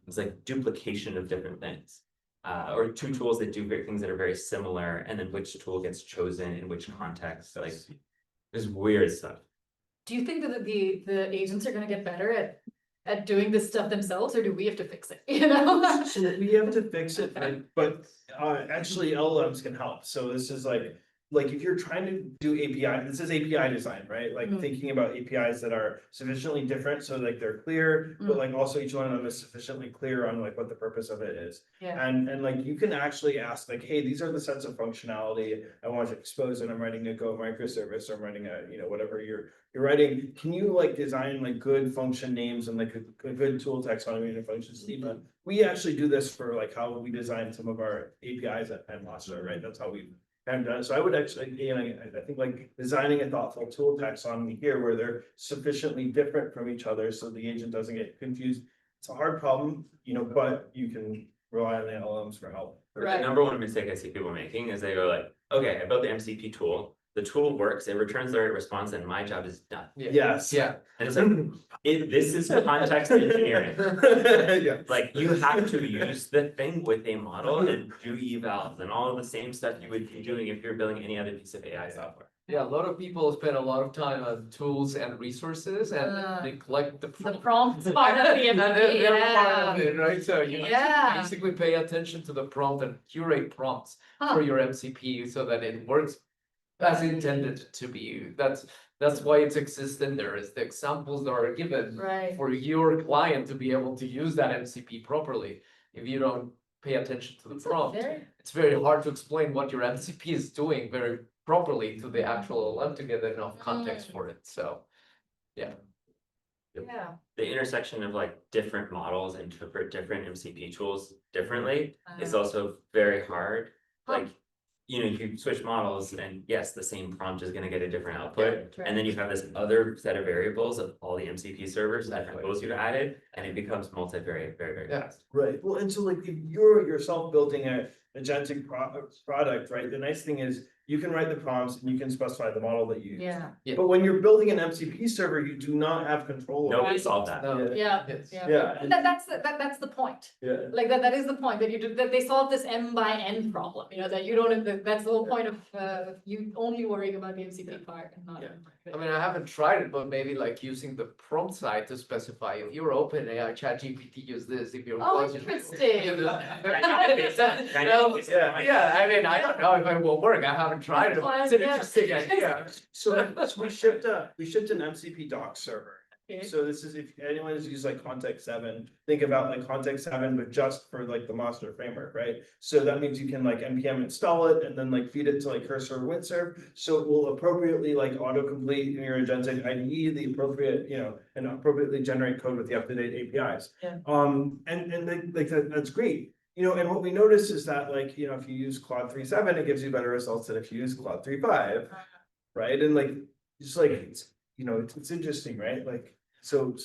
C: It's like duplication of different things. or two tools that do things that are very similar, and then which tool gets chosen in which context, like, there's weird stuff.
A: Do you think that the agents are gonna get better at doing this stuff themselves, or do we have to fix it, you know?
B: So we have to fix it, but actually LLMs can help. So this is like if you're trying to do API, this is API design, right? Like
A: Mhm.
B: thinking about APIs that are sufficiently different so like they're clear, but
A: Mhm.
B: like also each one of them is sufficiently clear on like what the purpose of it is.
A: Yeah,
B: And like you can actually ask like, hey, these are the sets of functionality I want to expose and I'm writing a Go microservice, or I'm writing a, you know, whatever you're writing. Can you like design like good function names and like a good tool taxonomy and a function schema? We actually do this for like how we design some of our APIs at Panelists, right? That's how we have done it. So I would actually, you know, I think like designing a thoughtful tool taxonomy here where they're sufficiently different from each other so the agent doesn't get confused. It's a hard problem, you know, but you can rely on the LLMs for help.
C: The
A: Right.
C: number one mistake I see people making is they go like, okay, I built the MCP tool, the tool works, it returns the right response, and my job is done.
B: Yes.
D: Yeah.
C: And it's like, this is context engineering.
B: Yeah.
C: Like, you have to use the thing with a model and do evals and all of the same stuff you would be doing if you're building any other piece of AI software.
D: Yeah, a lot of people spend a lot of time on tools and resources and
A: Uh,
D: neglect the.
A: the prompts part of the
D: And
A: MVP,
D: they're part
A: yeah.
D: of it, right? So you
A: Yeah.
D: basically pay attention to the prompt and curate prompts
A: Huh.
D: for your MCP so that it works as intended to be. That's why it's existent. There is the examples that are given
A: Right,
D: for your client to be able to use that MCP properly. If you don't pay attention to the prompt, it's very hard to explain what your MCP is doing very properly to the actual LLM to get enough context for it. So,
A: yeah,
C: The intersection of like different models interpret different MCP tools differently is also very hard. Like, you know, you switch models and yes, the same prompt is gonna get a different output. And then you have this other set of variables of all the MCP servers that those you've added, and it becomes multivariate very
D: Yeah.
C: fast.
B: Right, well, and so like if you're yourself building a agentic product, right, the nice thing is you can write the prompts and you can specify the model that you use.
A: yeah,
B: But when you're building an MCP server, you do not have control over.
C: Nobody solved that.
D: no,
A: yeah,
D: yes.
A: yeah.
B: Yeah.
A: And that's that's the point.
B: Yeah.
A: Like that is the point that you do, that they solve this M by N problem, you know, that you don't, that's the whole point of you only worrying about the MCP part and not.
D: Yeah. I mean, I haven't tried it, but maybe like using the prompt side to specify if you're open AI, ChatGPT use this, if you're.
A: Oh,
D: budget-
A: interesting.
D: You know?
C: Kind of-
D: Yeah, I mean, I don't know if it will work. I haven't tried it. It's an
A: Yeah.
D: interesting idea.
B: So we shipped an MCP doc server.
A: Okay.
B: So this is, if anyone has used like Context 7, think about like Context 7, but just for like the master framework, right? So that means you can like npm install it and then like feed it to like cursor or windsurf. So it will appropriately like autocomplete in your agentic IDE, the appropriate, you know, and appropriately generate code with the up-to-date APIs.
A: Yeah.
B: And like that's great. You know, and what we noticed is that like, you know, if you use Claude 3.7, it gives you better results than if you use Claude 3.5. Right? And like, just like, it's, you know, it's interesting, right? Like, so.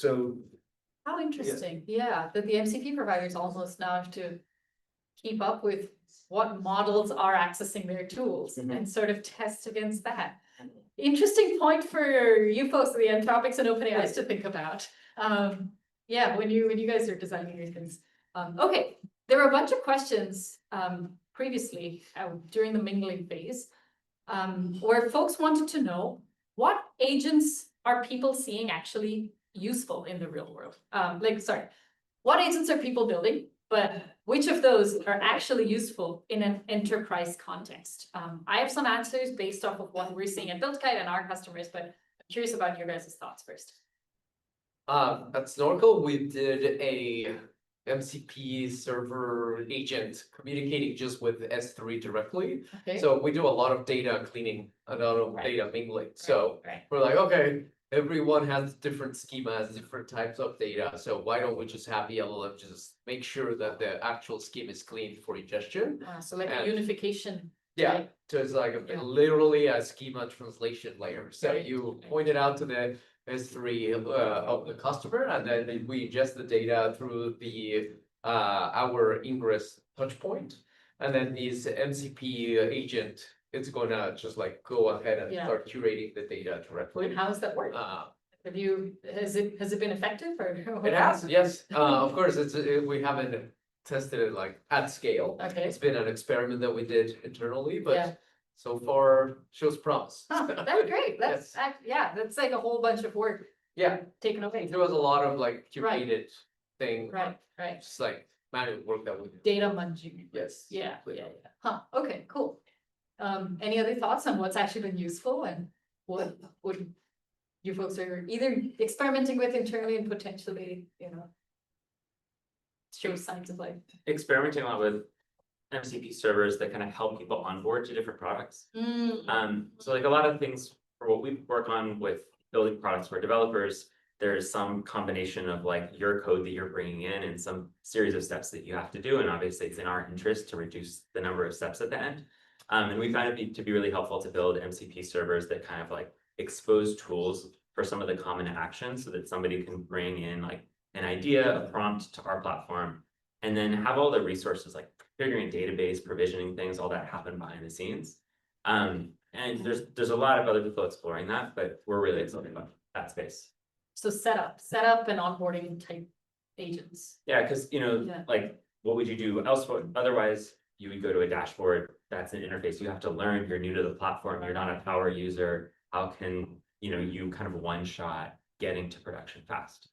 A: How interesting, yeah, that the MCP providers almost now have to keep up with what models are accessing their tools
B: Mhm.
A: and sort of test against that. Interesting point for you folks, the Anthropics and OpenAIs to think about. Yeah, when you guys are designing your things. Okay, there were a bunch of questions previously during the mingling phase. Where folks wanted to know what agents are people seeing actually useful in the real world? What agents are people building, but which of those are actually useful in an enterprise context? I have some answers based off of what we're seeing at BuildKite and our customers, but I'm curious about your guys' thoughts first.
D: At Snorkel, we did a MCP server agent communicating just with S3 directly.
A: Okay.
D: So we do a lot of data cleaning, a lot of
A: Right.
D: data mingling. So
A: Right.
D: we're like, okay, everyone has different schemas, different types of data. So why don't we just have the LLM just make sure that the actual scheme is clean for ingestion?
A: So like a
D: And-
A: unification.
D: Yeah,
A: Right.
D: so it's like
A: Yeah.
D: literally a schema translation layer. So
A: Right.
D: you point it out to the S3 of the customer, and then we ingest the data through the our ingress touch point. And then this MCP agent, it's gonna just like go ahead and
A: Yeah.
D: start curating the data
A: And
D: directly.
A: how does that work? has it been effective or?
D: It has, yes, of course, we haven't tested it like at scale.
A: Okay.
D: It's been an experiment that we did internally,
A: Yeah.
D: but so far shows promise.
A: Huh, that's great. That's,
D: Yes.
A: yeah, that's like a whole bunch of work
D: Yeah,
A: taken away.
D: there was a lot of like
A: Right.
D: curated thing,
A: Right.
D: just like manual work that we did.
A: Data munging.
D: Yes.
A: Yeah.
D: completely.
A: Huh, okay, cool. Any other thoughts on what's actually been useful and what would you folks are either experimenting with internally and potentially, show signs of life?
C: Experimenting a lot with MCP servers that kind of help people onboard to different products. So like a lot of things for what we work on with building products for developers, there's some combination of like your code that you're bringing in and some series of steps that you have to do. And obviously it's in our interest to reduce the number of steps at the end. And we find it to be really helpful to build MCP servers that kind of like expose tools for some of the common actions so that somebody can bring in like an idea, a prompt to our platform, and then have all the resources like configuring a database, provisioning things, all that happen behind the scenes. And there's a lot of other people exploring that, but we're really excited about that space.
A: So setup and onboarding type agents.
C: Yeah, because
A: Yeah.
C: like what would you do elsewhere? Otherwise, you would go to a dashboard, that's an interface you have to learn, you're new to the platform, you're not a power user. How can, you kind of one shot getting to production fast?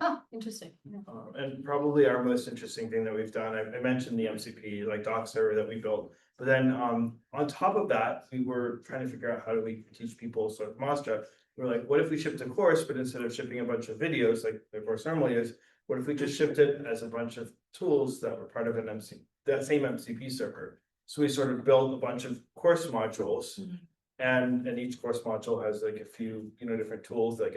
A: Oh, interesting. Yeah.
B: And probably our most interesting thing that we've done, I mentioned the MCP like doc server that we built. But then on top of that, we were trying to figure out how do we teach people sort of Mastra. We're like, what if we shipped a course, but instead of shipping a bunch of videos like the course normally is, what if we just shipped it as a bunch of tools that were part of that same MCP server? So we sort of built a bunch of course modules.
A: Mhm.
B: And each course module has like a few, different tools, like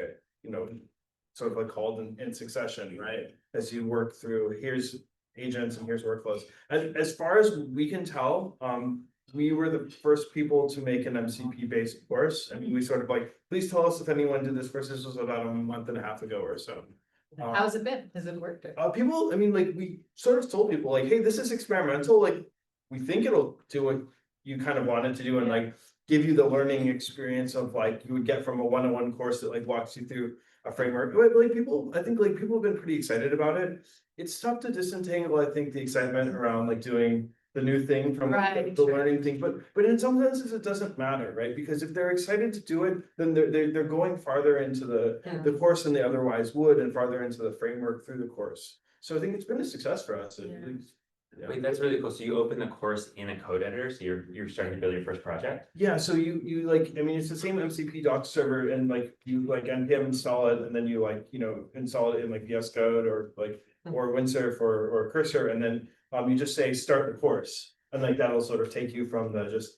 B: sort of like called in succession, right? As you work through, here's agents and here's workflows. As far as we can tell, we were the first people to make an MCP based course. I mean, we sort of like, please tell us if anyone did this first. This was about a month and a half ago or so.
A: How's it been? Has it worked?
B: People, I mean, like we sort of told people like, hey, this is experimental. Like, we think it'll do what you kind of wanted to do and like give you the learning experience of like you would get from a one-on-one course that like walks you through a framework. But like I think like people have been pretty excited about it. It's tough to disentangle, I think, the excitement around like doing the new thing from
A: Right,
B: the
A: sure.
B: learning thing, but in some senses it doesn't matter, right? Because if they're excited to do it, then they're going farther into the course than they otherwise would and farther into the framework through the course. So I think it's been a success for us. At least. Yeah.
C: Wait, that's really cool. So you open the course in a code editor, so you're starting to build your first project?
B: Yeah, so you like, I mean, it's the same MCP docs server and like you like npm install it and then you like, install it in like VS Code or like or Windsurf or Cursor, and then you just say start the course. And like that'll sort of take you from the just,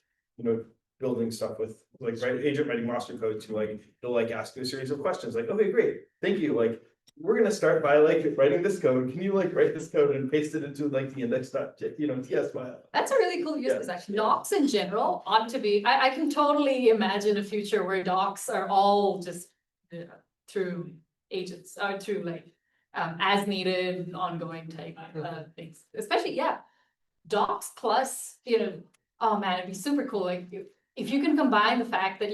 B: building stuff with like agent writing master code to like it'll like ask you a series of questions like, okay, great, thank you. Like we're gonna start by like writing this code. Can you like write this code and paste it into like the index.ts file?
A: That's a really cool use
B: Yeah.
A: case, actually. Docs in general ought to be, I can totally imagine a future where docs are all just through agents, or through like as needed, ongoing type things, especially, yeah. Docs plus, oh man, it'd be super cool, like if you can combine the fact that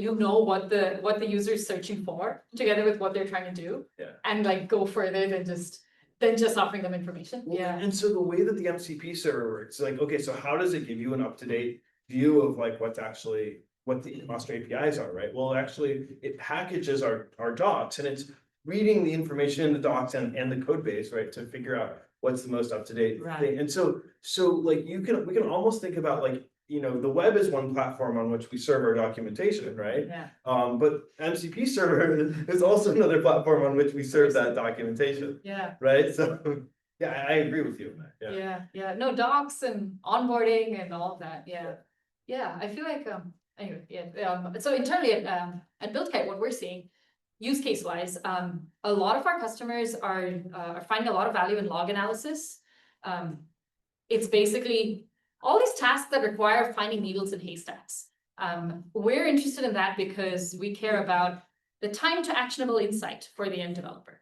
A: what the user is searching for together with what they're trying to do.
B: Yeah.
A: And like go further than just offering them information.
B: Well,
A: Yeah.
B: And so the way that the MCP server works, like, okay, so how does it give you an up-to-date view of like what the master APIs are, right? Well, actually, it packages our docs and it's reading the information in the docs and the code base, right, to figure out what's the most up-to-date
A: Right.
B: thing. And so like we can almost think about like, the web is one platform on which we serve our documentation, right?
A: Yeah.
B: But MCP server is also another platform on which we serve that documentation,
A: Yeah.
B: right? So yeah, I agree with you on that. Yeah.
A: Yeah, no, docs and onboarding and all of that, yeah. Yeah, I feel like, anyway, yeah, so internally at BuildKite, what we're seeing, use case wise, a lot of our customers are finding a lot of value in log analysis. It's basically all these tasks that require finding needles in haystacks. We're interested in that because we care about the time to actionable insight for the end developer.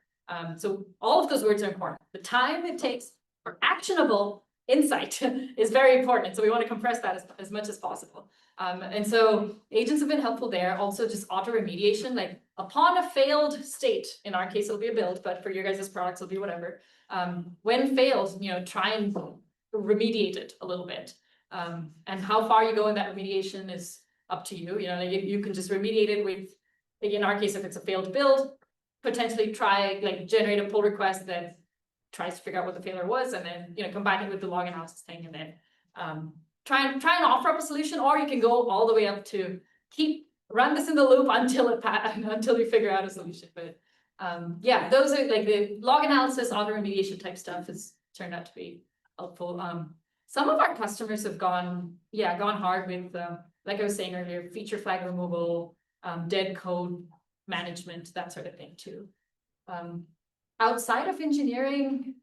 A: So all of those words are important. The time it takes for actionable insight is very important. So we want to compress that as much as possible. And so agents have been helpful there. Also just auto remediation, like upon a failed state, in our case, it'll be a build, but for your guys' products, it'll be whatever. When failed, try and remediate it a little bit. And how far you go in that remediation is up to you. You can just remediate it with, in our case, if it's a failed build, potentially try like generate a pull request that tries to figure out what the failure was, and then combine it with the log analysis thing, and then try and offer up a solution, or you can go all the way up to run this in the loop until you figure out a solution. But yeah, those are like the log analysis, auto remediation type stuff has turned out to be helpful. Some of our customers have gone hard with like I was saying earlier, feature flag removal, dead code management, that sort of thing too. Outside of engineering,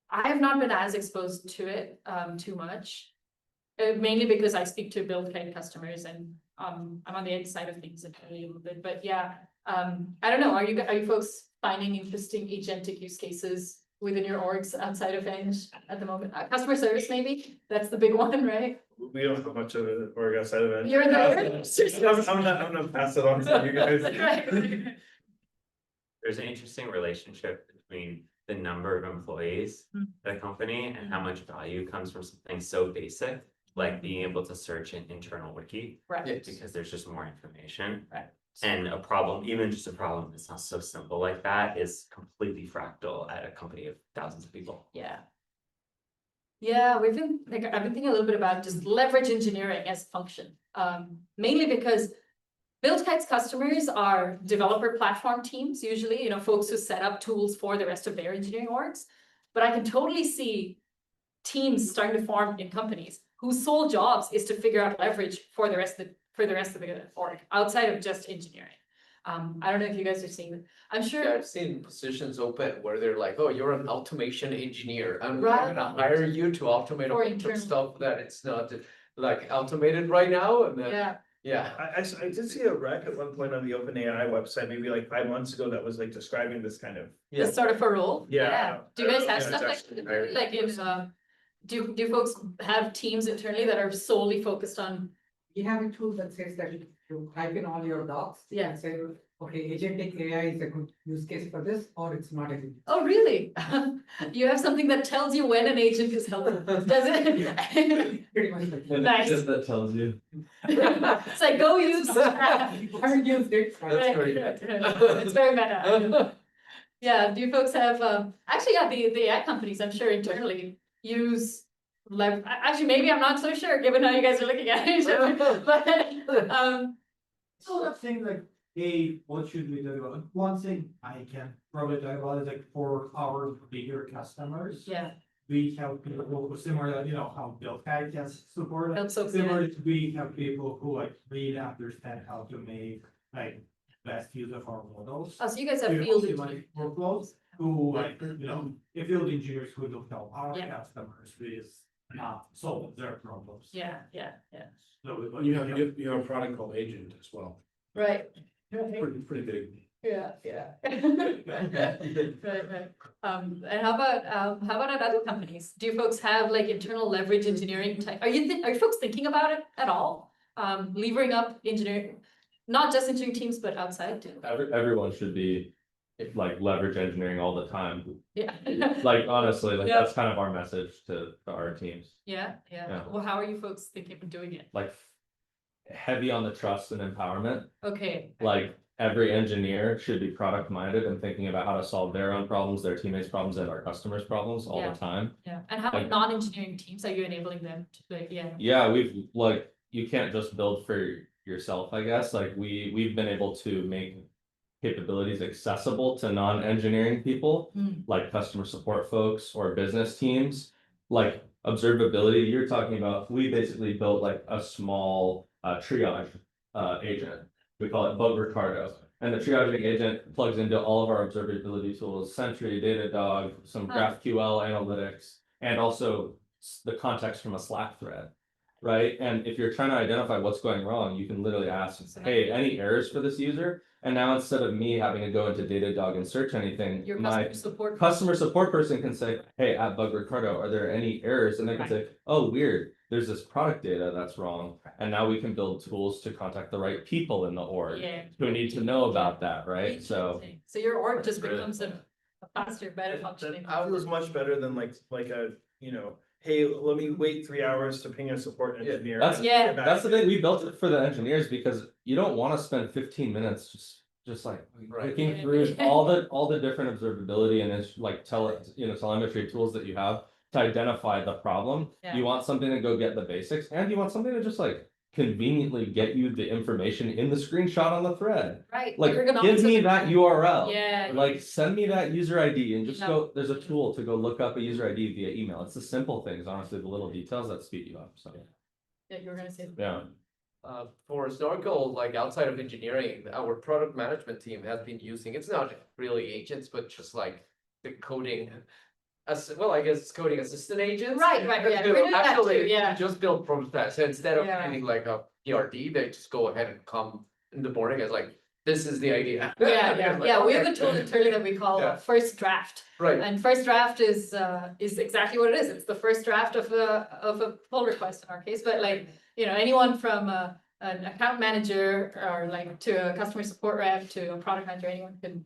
A: I have not been as exposed to it too much. Mainly because I speak to build kind customers, and I'm on the inside of things a little bit. But yeah, I don't know. Are you folks finding interesting agentic use cases within your orgs outside of Eng at the moment? Customer service, maybe that's the big one, right?
B: We don't have much of an org outside of it.
A: You're the
B: I'm gonna pass it on to you guys.
A: Right.
C: There's an interesting relationship between the number of employees at a company and how much value comes from something so basic, like being able to search an internal wiki,
A: Right.
C: because there's just more information.
A: Right.
C: And a problem, even just a problem that's not so simple like that, is completely fractal at a company of thousands of people.
A: Yeah. Yeah, I've been thinking a little bit about just leverage engineering as a function. Mainly because BuildKite's customers are developer platform teams, usually, folks who set up tools for the rest of their engineering orgs. But I can totally see teams starting to form in companies whose sole jobs is to figure out leverage for the rest of the org outside of just engineering. I don't know if you guys are seeing that. I'm
D: Yeah,
A: sure.
D: I've seen positions open where they're like, oh, you're an automation engineer. I'm
A: Right.
D: gonna hire you to automate
A: For
D: a bunch
A: internal.
D: of stuff that it's not like automated right now, and then,
A: Yeah.
D: yeah.
B: I did see a rec at one point on the OpenAI website, maybe like 5 months ago, that was like describing this kind of.
D: Yeah.
A: This sort of a role.
B: Yeah.
A: Do you guys have
B: Yeah,
A: stuff
B: it's actually very-
A: like in do folks have teams internally that are solely focused on?
H: We have a tool that says that you type in all your docs.
A: Yeah.
H: And say, okay, agentic AI is a good use case for this, or it's not a good.
A: Oh, really? You have something that tells you when an agent is helpful, does it?
H: Pretty much like that.
A: Nice.
E: That tells you.
A: It's like, go use.
H: I haven't used it. but-
D: That's great.
A: It's very meta. Yeah, do you folks have, actually, yeah, the AI companies, I'm sure internally use actually, maybe I'm not so sure, given how you guys are looking at each other, but,
F: So that thing like, hey, what should we do about it? One thing I can probably talk about is like for our bigger customers.
A: yeah,
F: We have people who similar, how BuildKite can support it.
A: that's so
F: Similar
A: good.
F: to we have people who like really understand how to make like best use of our models.
A: Oh, so you guys have
F: To
A: field
F: optimize
A: engineering.
F: workflows, who like, if field engineers who will help our
A: Yeah.
F: customers with solve their problems.
A: Yeah, yeah, yeah,
F: So
J: You have a product called Agent as well,
A: right.
J: pretty big.
A: Yeah, yeah. Right. And how about at other companies? Do you folks have like internal leverage engineering type? Are you folks thinking about it at all? Levering up engineering, not just engineering teams, but outside too.
E: Everyone should be like leverage engineering all the time.
A: Yeah.
E: Like honestly, like
A: Yeah.
E: that's kind of our message to our teams.
A: Yeah.
E: Yeah.
A: Well, how are you folks thinking of doing it?
E: Like heavy on the trust and empowerment.
A: Okay.
E: Like every engineer should be product minded and thinking about how to solve their own problems, their teammates' problems, and our customers' problems all
A: Yeah.
E: the time.
A: Yeah. And how about
E: Like-
A: non-engineering teams? Are you enabling them to like, yeah?
E: Yeah, we've like, you can't just build for yourself, I guess. Like we've been able to make capabilities accessible to non-engineering people,
A: Hmm.
E: like customer support folks or business teams. Like observability, you're talking about, we basically built like a small triage agent. We call it Bug Ricardo. And the triaging agent plugs into all of our observability tools, Sentry, Datadog, some
A: Huh.
E: GraphQL analytics, and also the context from a Slack thread. Right? And if you're trying to identify what's going wrong, you can literally ask, hey, any errors for this user? And now instead of me having to go into Datadog and search anything,
A: Your
E: my
A: customer support.
E: customer support person can say, hey, at Bug Ricardo, are there any errors? And they can say, oh, weird, there's this product data that's wrong. And now we can build tools to contact the right people in the org
A: Yeah.
E: who need to know about that, right? So.
A: So your org just
C: Really
A: becomes a faster, better functioning.
B: It feels much better than like a, you know, hey, let me wait 3 hours to ping a support engineer.
E: That's-
A: Yeah.
E: That's the thing, we built it for the engineers because you don't wanna spend 15 minutes just like
D: Right.
E: clicking
A: Yeah.
E: through all the different observability and it's like telemetry tools that you have to identify the problem.
A: Yeah.
E: You want something to go get the basics and you want something to just like conveniently get you the information in the screenshot on the thread.
A: Right.
E: Like,
A: ergonomics
E: give
A: of
E: me
A: the-
E: that URL.
A: Yeah.
E: Like, send me that user ID and just
A: Yeah.
E: go, there's a tool to go look up a user ID via email. It's the simple things, honestly, the little details that speed you up, so,
A: Yeah, you were gonna say.
E: yeah.
D: For Snorkel, like outside of engineering, our product management team has been using, it's not really agents, but just like the coding. Well, I guess it's coding assistant agents.
A: Right, yeah,
D: To
A: we're doing that too,
D: actually
A: yeah.
D: just build prototypes, so instead of
A: Yeah.
D: finding like a PRD, they just go ahead and come in the morning as like, this is the idea.
A: Yeah,
D: Like,
A: we have
D: okay.
A: a tool internally that we call
D: Yeah.
A: first draft.
D: Right,
A: And first draft is exactly what it is. It's the first draft of a pull request in our case, but like, you know, anyone from an account manager or like to a customer support rep to a product manager, anyone can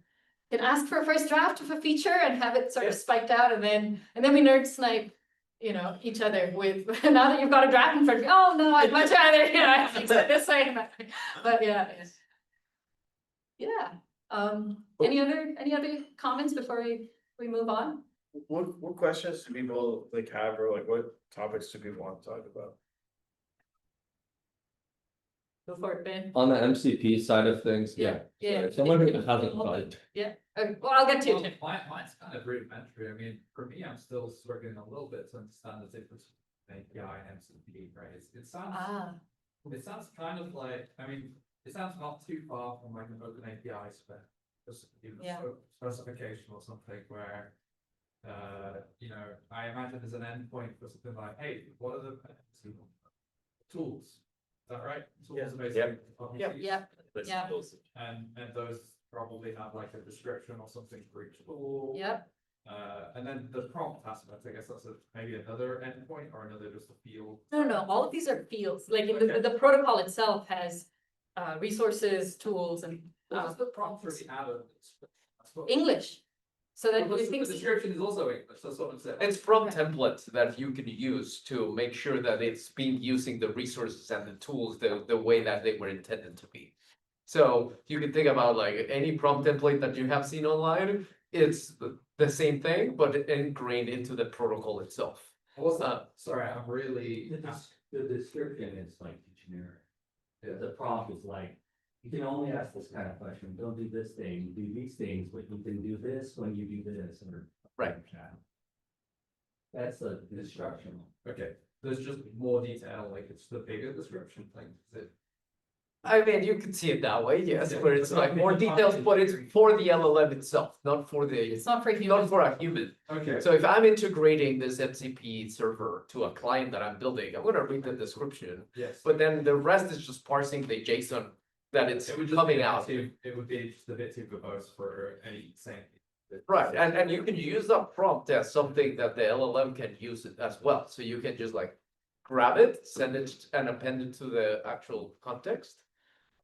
A: ask for a first draft of a feature and have it sort of spiked out and then we nerd snipe, you know, each other with, now that you've got a draft in front of you, oh no, I'd much rather, you know, fix it this way and that way. But yeah. Yeah, any other comments before we move on?
B: What questions do people like have, or like what topics do people want to talk about?
A: Go for it, Ben.
E: On the MCP side of things, yeah.
A: Yeah.
E: Someone who hasn't budged.
A: Okay, well, I'll get to you, Tim.
K: Mine's kind of rudimentary. I mean, for me, I'm still struggling a little bit to understand the difference between API and MCP, right? It sounds kind of like, I mean, it sounds not too far from like an open API spec. Just,
A: Yeah.
K: Specification or something where, you know, I imagine there's an endpoint for something like, hey, what are the tools? Is that right? Tools are basically.
A: Yeah.
C: Let's
A: Yeah.
C: close it.
K: And those probably have like a description or something for each tool.
A: Yep,
K: And then the prompt aspect, I guess that's maybe another endpoint or another just a field.
A: no, all of these are fields, like in
K: Okay.
A: the protocol itself has resources, tools and
K: What's the prompt for the add-on?
A: English. So that
K: Well,
A: you
K: the
A: think,
K: description is also English, that's what I'm saying.
D: it's from templates that you can use to make sure that it's being using the resources and the tools the way that they were intended to be. So you can think about like any prompt template that you have seen online, it's the same thing, but ingrained into the protocol itself.
K: What's that? Sorry, I'm really.
L: The description is like generic. The prompt is like, you can only ask this kind of question, don't do this thing, do these things, but you can do this when you do this, or.
D: Right.
L: That's the instruction.
K: Okay, there's just more detail, like it's the bigger description thing, is it?
D: I mean, you could see it that way, yes, where it's like more details, but it's for the LLM itself, not for
A: it's
D: the,
A: not for
D: not
A: humans.
D: for a human.
K: Okay.
D: So if I'm integrating this MCP server to a client that I'm building, I'm gonna read the description,
K: Yes.
D: but then the rest is just parsing the JSON that it's
K: It would just
D: coming
K: be a bit
D: out.
K: It would be just a bit too verbose for any saying.
D: Right, and you can use that prompt as something that the LLM can use it as well, so you can just like grab it, send it and append it to the actual context.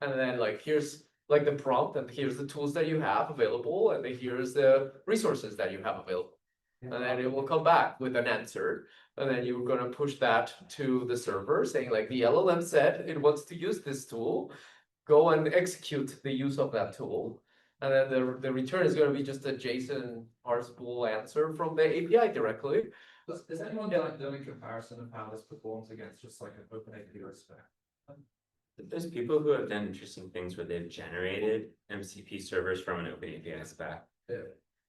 D: And then like, here's like the prompt and here's the tools that you have available and then here's the resources that you have available. And then it will come back with an answer. And then you're gonna push that to the server saying like the LLM said it wants to use this tool. Go and execute the use of that tool. And then the return is gonna be just a JSON parsable answer from the API directly.
K: Does anyone like doing a comparison of how this performs against just like an open API spec?
C: There's people who have done interesting things where they've generated MCP servers from an open API spec.
K: Yeah.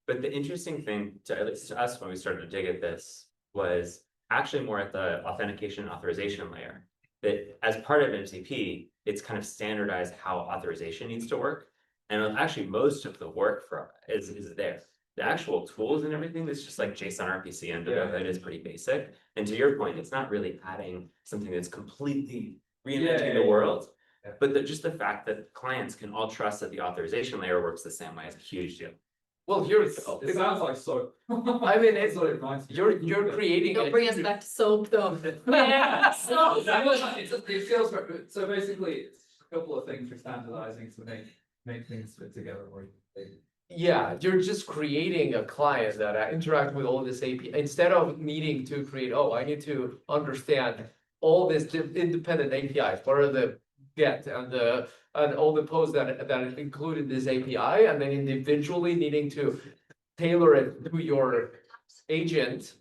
C: But the interesting thing to, at least to us, when we started to dig at this, was actually more at the authentication authorization layer. That as part of MCP, it's kind of standardized how authorization needs to work. And actually most of the work for is there. The actual tools and everything, that's just like JSON RPC under the hood is pretty basic. And to your point, it's not really adding something that's completely reinventing the world. But just the fact that clients can all trust that the authorization layer works the same way is a huge deal.
D: Well, here
K: It sounds like so.
D: I mean, it's,
K: what it reminds me.
D: you're creating.
A: Don't
D: a-
A: bring us back to soap though. Yeah, soap.
K: It feels, so basically, it's a couple of things you're standardizing to make things fit together more.
D: Yeah, you're just creating a client that interact with all this API, instead of needing to create, oh, I need to understand all this independent APIs, what are the get and all the posts that included this API, and then individually needing to tailor it to your agent.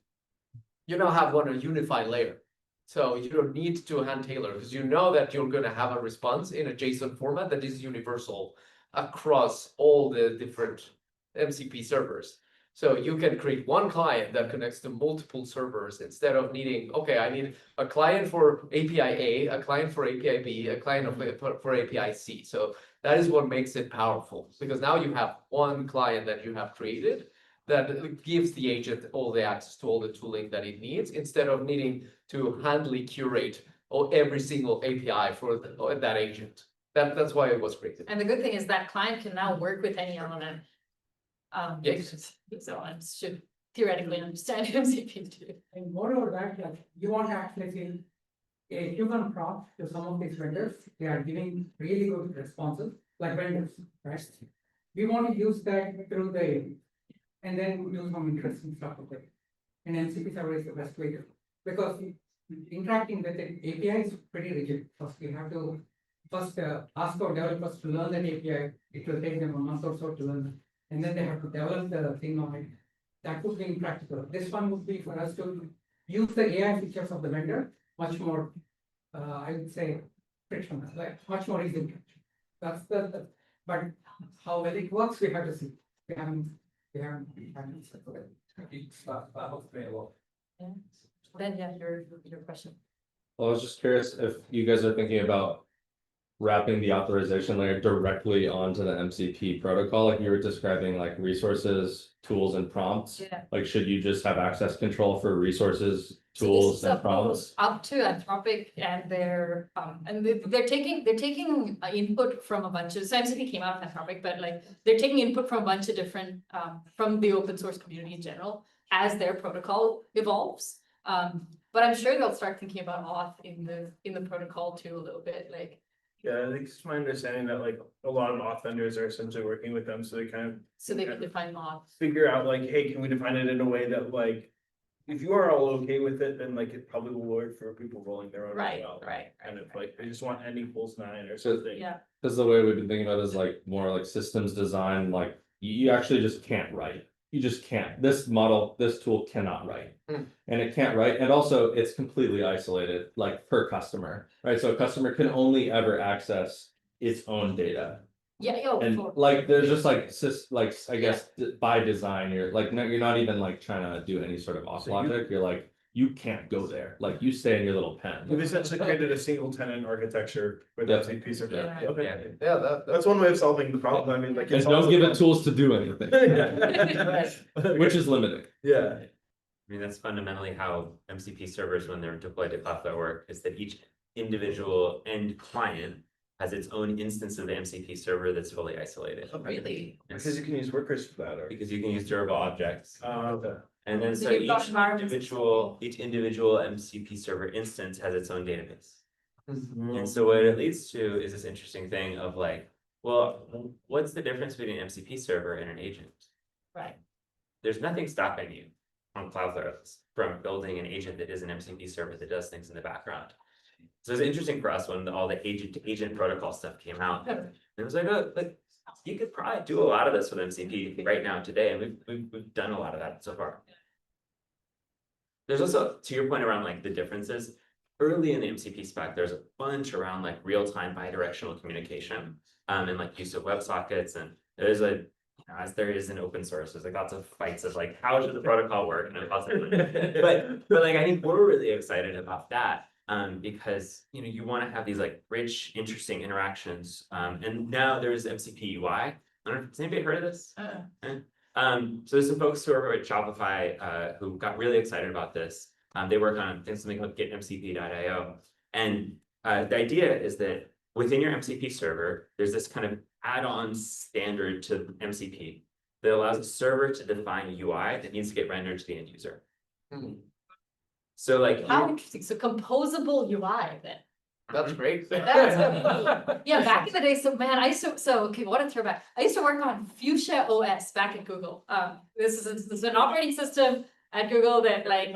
D: You now have one a unified layer. So you don't need to hand tailor, because you know that you're gonna have a response in a JSON format that is universal across all the different MCP servers. So you can create one client that connects to multiple servers instead of needing, okay, I need a client for API A, a client for API B, a client for API C. So that is what makes it powerful, because now you have one client that you have created that gives the agent all the access to all the tooling that it needs, instead of needing to handily curate every single API for that agent. That's why it was created.
A: And the good thing is that client can now work with any LLM.
D: Yes.
A: So I should theoretically understand MCP too.
H: And moreover that, like, you want to actually see a human prompt to some of these vendors, they are giving really good responses, like vendors, right? We want to use that through the, and then do some interesting stuff with it. And MCP server is the best way to, because interacting with the API is pretty rigid. First, you have to ask our developers to learn that API. It will take them a month or so to learn. And then they have to develop the thing on it. That would be impractical. This one would be for us to use the AI features of the vendor much more, I would say, frictionless, like much more easy. That's but how well it works, we have to see. We haven't set for it.
K: That helps me a lot.
A: Then, yeah, your question.
E: Well, I was just curious if you guys are thinking about wrapping the authorization layer directly onto the MCP protocol, like you were describing, like resources, tools, and prompts.
A: Yeah.
E: Like, should you just have access control for resources,
A: So this
E: tools,
A: is
E: and prompts?
A: up to Anthropic, and they're taking input from a bunch of, so MCP came out of Anthropic, but like they're taking input from a bunch of different from the open source community in general as their protocol evolves. But I'm sure they'll start thinking about auth in the protocol too a little bit, like.
B: Yeah, I think it's my understanding that like a lot of auth vendors are essentially working with them, so they kind of
A: So they can define auth.
B: figure out like, hey, can we define it in a way that like, if you are all okay with it, then like it probably will work for people rolling their own.
A: Right,
B: as well.
A: right,
B: And
A: right,
B: if like they just want n equals 9 or
E: So-
B: something.
A: yeah.
E: Because the way we've been thinking about it is like more like systems design, like you actually just can't write. You just can't. This model, this tool cannot write.
D: Hmm.
E: And it can't write. And also it's completely isolated, like per customer, right? So a customer can only ever access its own data.
A: Yeah, yo,
E: And like, there's just like, I guess, by design, you're like, no, you're not even like trying to do any sort of off
B: So you-
E: logic. You're like, you can't go there. Like, you stay in your little
B: We've
E: pen.
B: essentially created a single tenant architecture with
E: Yeah.
B: MCP server.
A: Yeah.
B: Okay.
D: Yeah,
B: That's one way of solving the problem. I mean, like.
E: And
B: it's
E: don't
B: also-
E: give it tools to do anything, which is limiting.
B: Yeah.
C: I mean, that's fundamentally how MCP servers, when they're deployed to Cloudflare, work, is that each individual end client has its own instance of the MCP server that's fully isolated.
A: Really?
B: Because you can use workers for that, or.
C: Because you can use durable objects.
B: Okay.
C: And then
A: So
C: so
A: you've got environments.
C: each individual MCP server instance has its own database.
B: Mm-hmm.
C: And so what it leads to is this interesting thing of like, well, what's the difference between an MCP server and an agent?
A: Right.
C: There's nothing stopping you on Cloudflare from building an agent that is an MCP server that does things in the background. So it's interesting for us when all the agent to agent protocol stuff came out. And it was like, oh, like you could probably do a lot of this with MCP right now today, and we've done a lot of that so far. There's also, to your point around like the differences, early in the MCP spec, there's a bunch around like real-time bidirectional communication, and like use of WebSockets, and there's as there is in open source, there's like lots of fights of like, how should the protocol work, and but like I think we're really excited about that. Because you want to have these like rich, interesting interactions. And now there's MCP UI. I don't know, has anybody heard of this? So there's some folks who are at Shopify who got really excited about this. They work on something called getmcp.io. And the idea is that within your MCP server, there's this kind of add-on standard to MCP that allows a server to define a UI that needs to get rendered to the end user.
D: Hmm.
C: So like,
A: How interesting, so composable UI then.
D: That's great.
A: Yeah, back in the day, so man, I used to, so, okay, what a throwback. I used to work on Fuchsia OS back at Google. This is an operating system at Google that like,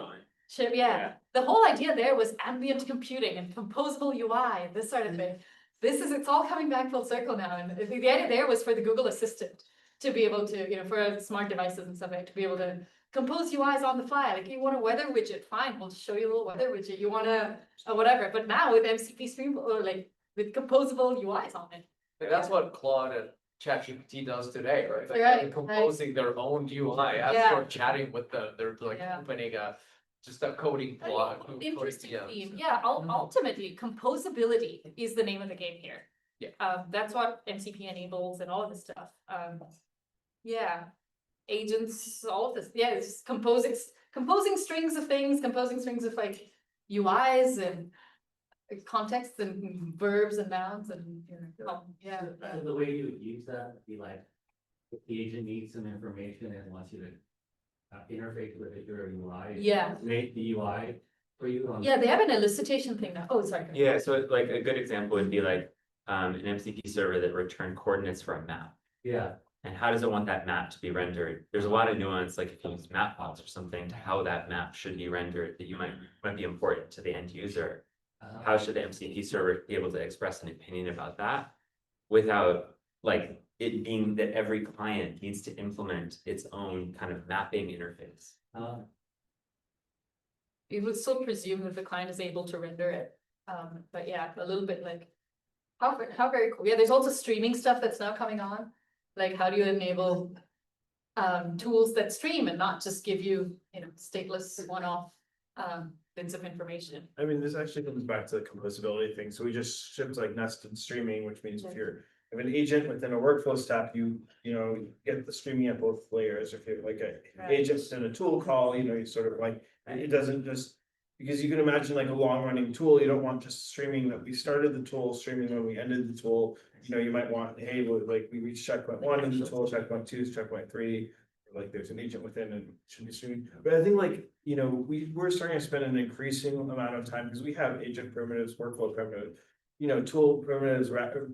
A: yeah. The whole idea there was ambient computing and composable UI, this sort of thing. It's all coming back full circle now, and the idea there was for the Google Assistant to be able to, you know, for smart devices and stuff, like to be able to compose UIs on the fly. Like you want a weather widget, fine, we'll show you a little weather widget. You want a whatever, but now with MCP Stream or like with composable UIs on it.
D: That's what Claude and ChatGPT does today, right? Like,
A: Right,
D: they're composing their own UI as
A: Yeah.
D: you're chatting with them. They're like
A: Yeah.
D: opening just a coding blog.
A: Interesting
D: coding
A: theme.
D: DMs.
A: Yeah, ultimately, composability is the name of the game here.
D: Yeah.
A: That's what MCP enables and all of this stuff. Yeah. Agents, all of this, yeah, it's just composing strings of things, composing strings of like UIs and contexts and verbs and nouns and, you know, yeah.
L: So the way you would use that would be like, if the agent needs some information and wants you to interface with it through a UI.
A: Yeah.
L: Make the UI for you on.
A: Yeah, they have an elicitation thing now. Oh, sorry.
C: yeah, so like a good example would be like, an MCP server that returned coordinates for a map.
L: Yeah.
C: And how does it want that map to be rendered? There's a lot of nuance, like if you use map files or something, to how that map should be rendered that you might be important to the end user. How should the MCP server be able to express an opinion about that without like it being that every client needs to implement its own kind of mapping interface?
A: You would still presume that the client is able to render it. But yeah, a little bit like, how very cool. Yeah, there's also streaming stuff that's now coming on. Like, how do you enable tools that stream and not just give you, you know, stateless one-off bits of information?
B: I mean, this actually comes back to the composability thing. So we just shipped like nested streaming, which means if an agent within a workflow step, you know, get the streaming at both layers. If you're like an
A: Right.
B: agent in a tool call, you know, you sort of like, it doesn't just. Because you can imagine like a long running tool, you don't want just streaming that we started the tool, streaming when we ended the tool. You know, you might want, hey, like we reached checkpoint 1 in the tool, checkpoint 2 is checkpoint 3. Like there's an agent within and it should be streaming. But I think like, you know, we're starting to spend an increasing amount of time because we have agent primitives, workflow primitives, you know, tool primitives,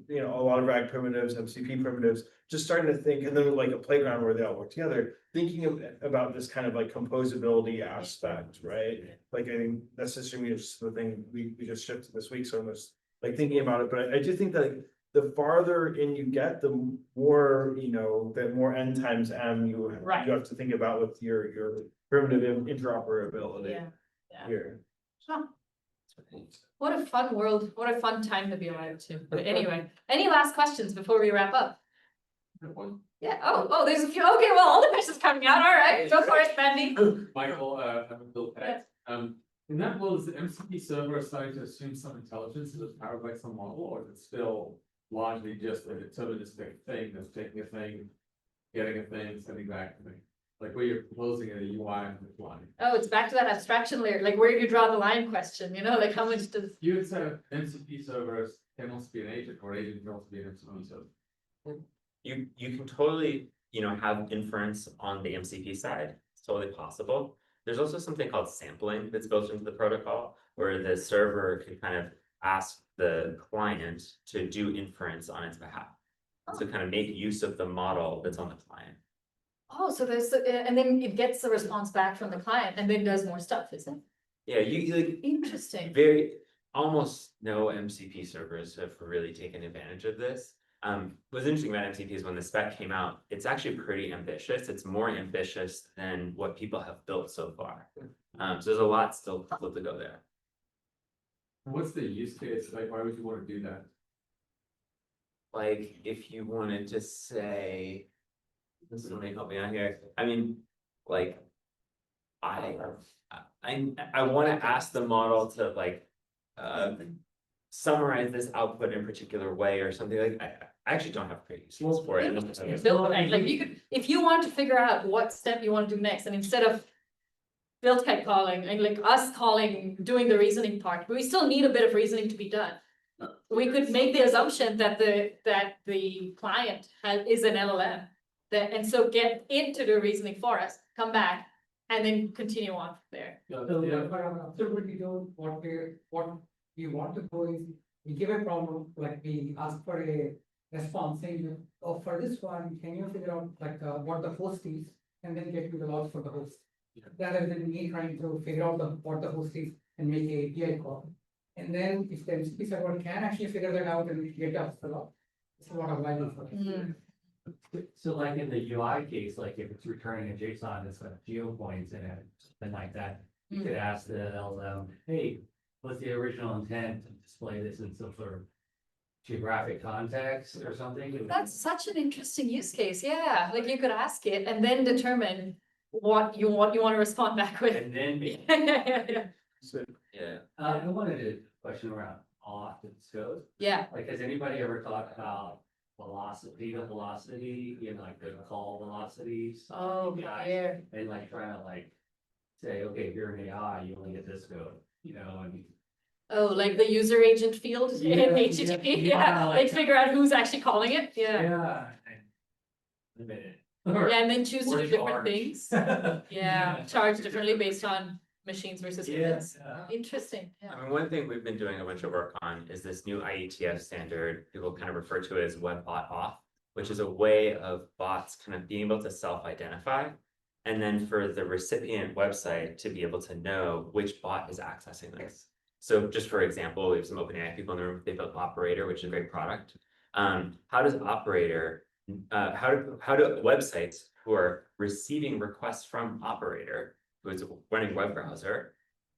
B: you know, a lot of RAG primitives, MCP primitives, just starting to think, and then like a playground where they all work together, thinking about this kind of like composability aspect, right? Like I think that's just the thing we just shipped this week, so I'm just like thinking about it, but I do think that like, the farther in you get, the more, you know, the more n times m you have to think about with your primitive interoperability
A: Yeah.
B: here.
A: Huh. What a fun world, what a fun time to be alive to. But anyway, any last questions before we wrap up? Yeah, oh, there's a few. Okay, well, all the questions coming out. All right, go for it, Bendy.
K: Michael, I'm Bill Peck. In that world, is the MCP server starting to assume some intelligence that's powered by some model, or is it still largely just a deterministic thing that's taking a thing, getting a thing, sending back a thing? Like where you're proposing a UI and applying.
A: Oh, it's back to that abstraction layer, like where do you draw the line question, you know, like how much does.
K: You would say MCP servers can also be an agent, or agent can also be an MCP server.
C: You can totally, you know, have inference on the MCP side. It's totally possible. There's also something called sampling that's built into the protocol where the server can kind of ask the client to do inference on its behalf. So kind of make use of the model that's on the client.
A: Oh, so there's, and then it gets the response back from the client and then does more stuff, isn't it?
C: Yeah, you like
A: Interesting.
C: almost no MCP servers have really taken advantage of this. What's interesting about MCP is when the spec came out, it's actually pretty ambitious. It's more ambitious than what people have built so far. So there's a lot still to go there.
K: What's the use case? Like, why would you want to do that?
C: Like, if you wanted to say, this will help me out here. I mean, like, I want to ask the model to like, summarize this output in a particular way or something like. I actually don't have great use for it.
A: Like you could, if you want to figure out what step you want to do next, and instead of build type calling and like us calling, doing the reasoning part, but we still need a bit of reasoning to be done. we could make the assumption that the client is an LLM. And so get into the reasoning for us, come back, and then continue on from there.
H: So, observability goal, what we want to go is, we give a problem, like we ask for a response saying, oh, for this one, can you figure out like what the host is, and then get to the logs for the host. Rather than me trying to figure out what the host is and make a API call. And then if the MCP server can actually figure that out and get us the log, it's a lot of value for us.
L: So like in the UI case, like if it's returning a JSON that's got geopoints in it, something like that, you could ask the LLM, hey, what's the original intent to display this in some sort of geographic context or something?
A: That's such an interesting use case, yeah, like you could ask it and then determine what you want to respond back with.
L: And then,
C: Yeah.
L: I wanted a question around auth and scope.
A: Yeah,
L: Like, has anybody ever thought about velocity to velocity, like the call velocities?
A: oh,
L: Yeah.
A: yeah,
L: And like trying to like say, okay, if you're an AI, you only get this code, and.
A: oh, like the user agent field in
L: Yeah,
A: HTTP,
L: yeah,
A: yeah,
L: like-
A: like figure out who's actually calling it, yeah.
L: Yeah. Limit it.
A: Yeah, and then choose
L: Or
A: different
L: charge.
A: things, yeah, charge differently based on machines versus humans.
L: Yeah.
A: Interesting, yeah.
C: I mean, one thing we've been doing a bunch of work on is this new IETF standard, people kind of refer to it as web bot auth, which is a way of bots kind of being able to self-identify. And then for the recipient website to be able to know which bot is accessing this. So just for example, we have some OpenAI people in the room, they built Operator, which is a great product. How does Operator, how do websites who are receiving requests from Operator, who is running a web browser,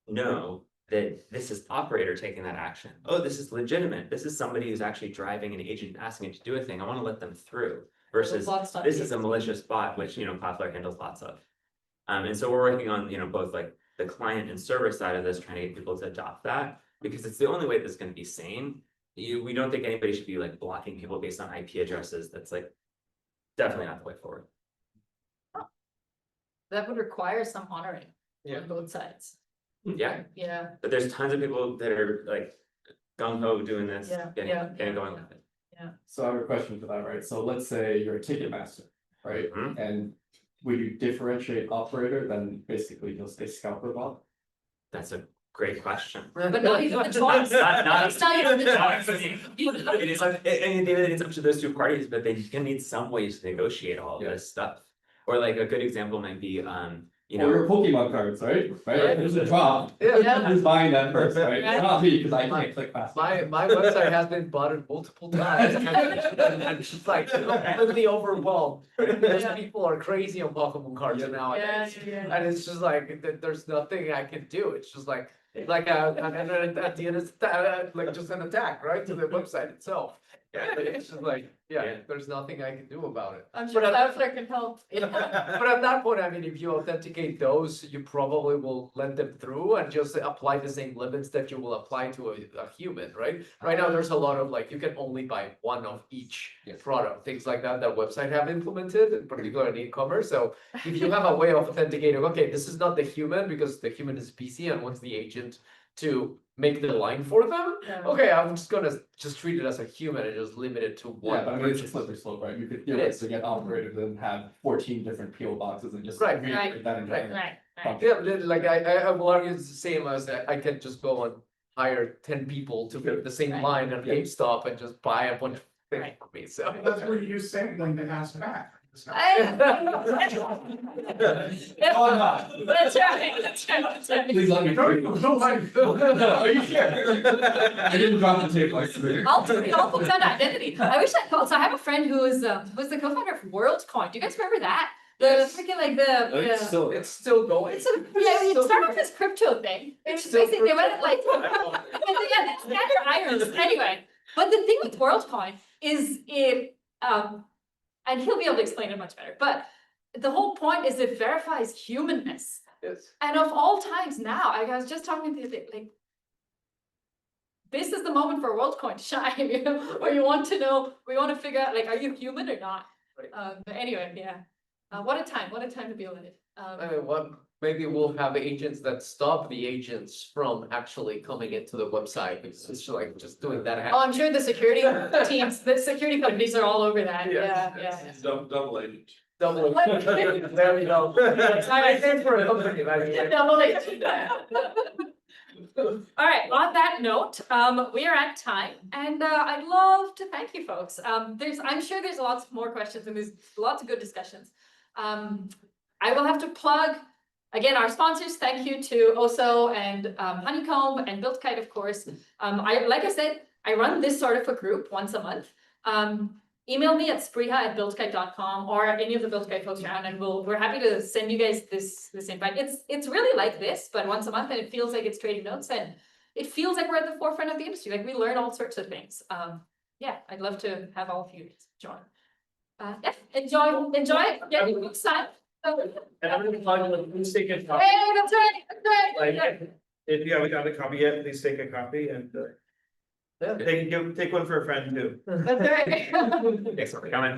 C: know that this is Operator taking that action? Oh, this is legitimate. This is somebody who's actually driving an agent, asking it to do a thing. I want to let them through. Versus this is a malicious bot, which, Cloudflare handles lots of. And so we're working on, both like the client and server side of this, trying to get people to adopt that, because it's the only way that's going to be sane. We don't think anybody should be like blocking people based on IP addresses. That's like definitely not the way forward.
A: That would require some honoring
D: Yeah.
A: on both sides,
C: Yeah,
A: yeah,
C: but there's tons of people that are like gung ho doing this,
A: Yeah,
C: getting
A: yeah,
C: going with it.
E: So I have a question for that, right? So let's say you're a ticket master, right?
C: Mhm.
E: And when you differentiate operator, then basically you'll stay scalper bot.
C: That's a great question.
A: but not even the choice. It's not even the choice.
C: It is like, and David, it's up to those two parties, but they can need some ways to negotiate all of this stuff. Or like a good example might be,
E: Or your Pokemon cards, right? Right, there's a drop.
A: Yeah.
E: Who's buying that first, right?
A: Right.
E: It's not me, because I can't click fast.
D: My website has been buttered multiple times, and it's just like completely overwhelmed. Because
A: Yeah.
D: people are crazy on Pokemon cards
A: Yeah,
D: nowadays.
A: yeah.
D: And it's just like, there's nothing I can do, it's just like and then at the end, it's like just an attack, right, to the website itself. It's just like,
C: Yeah.
D: there's nothing I can do about it.
A: I'm sure
D: But
A: Cloudflare can help.
D: But at that point, I mean, if you authenticate those, you probably will let them through and just apply the same limits that you will apply to a human, right? Right now, there's a lot of like, you can only buy one of each product, things like that website have implemented, in particular in e-commerce. So if you have a way of authenticating, okay, this is not the human because the human is PC and wants the agent to make the line for them.
A: Yeah.
D: Okay, I'm just gonna just treat it as a human and just limit it to one.
E: Yeah, but I mean, it's a
D: purchase.
E: slippery slope, right? You could
D: It
E: theoretically
D: is.
E: get operated and have 14 different PO boxes and just.
D: Right,
E: recreate that in
D: right,
E: Java.
A: Right,
D: Yeah, like I will argue it's the same as I can just go and hire 10 people to build the same
A: Right.
D: line at
E: Yeah.
D: GameStop and just buy a bunch of things
A: Right.
D: for me, so.
G: That's where you use sampling to ask back.
E: Oh, no.
A: That's right.
E: Please let me.
G: No,
E: Are you sure? I didn't drop the tape like.
A: I'll put down identity. I wish I called, so I have a friend who was the co-founder of WorldCoin. Do you guys remember that? The freaking like the.
E: Still.
D: It's still going.
A: It's it started off as crypto thing. It's
D: still
A: basically they went like, yeah, that's standard irons. Anyway, but the thing with WorldCoin is it, and he'll be able to explain it much better, but the whole point is it verifies humanness.
D: Yes.
A: And of all times now, I was just talking to the, like, this is the moment for WorldCoin to shine, where you want to know, we want to figure out, like, are you human or not?
D: Right.
A: But anyway, yeah. What a time to be alive.
D: I mean, maybe we'll have agents that stop the agents from actually coming into the website, because it's like just doing that.
A: Oh, I'm sure the security teams, the security companies are all over that,
D: Yes,
A: yeah.
J: Double agent.
D: Double. There we go. I stand for a company, by the way.
A: Double agent. All right, on that note, we are at time, and I'd love to thank you folks. I'm sure there's lots more questions and there's lots of good discussions. I will have to plug, again, our sponsors. Thank you to Oso and Honeycomb and BuiltKite, of course. Like I said, I run this sort of a group once a month. Email me at spriha@builtkite.com or any of the BuiltKite folks around, and we're happy to send you guys this invite. It's really like this, but once a month, and it feels like it's trading notes, and it feels like we're at the forefront of the industry. Like, we learn all sorts of things. Yeah, I'd love to have all of you join. Yeah, enjoy it. Get your books signed.
B: And I'm gonna plug in, please take a
A: Hey,
B: copy.
A: that's right.
B: Like, if you haven't got a copy yet, please take a copy and take one for a friend too.
A: That's right.
C: Thanks for coming.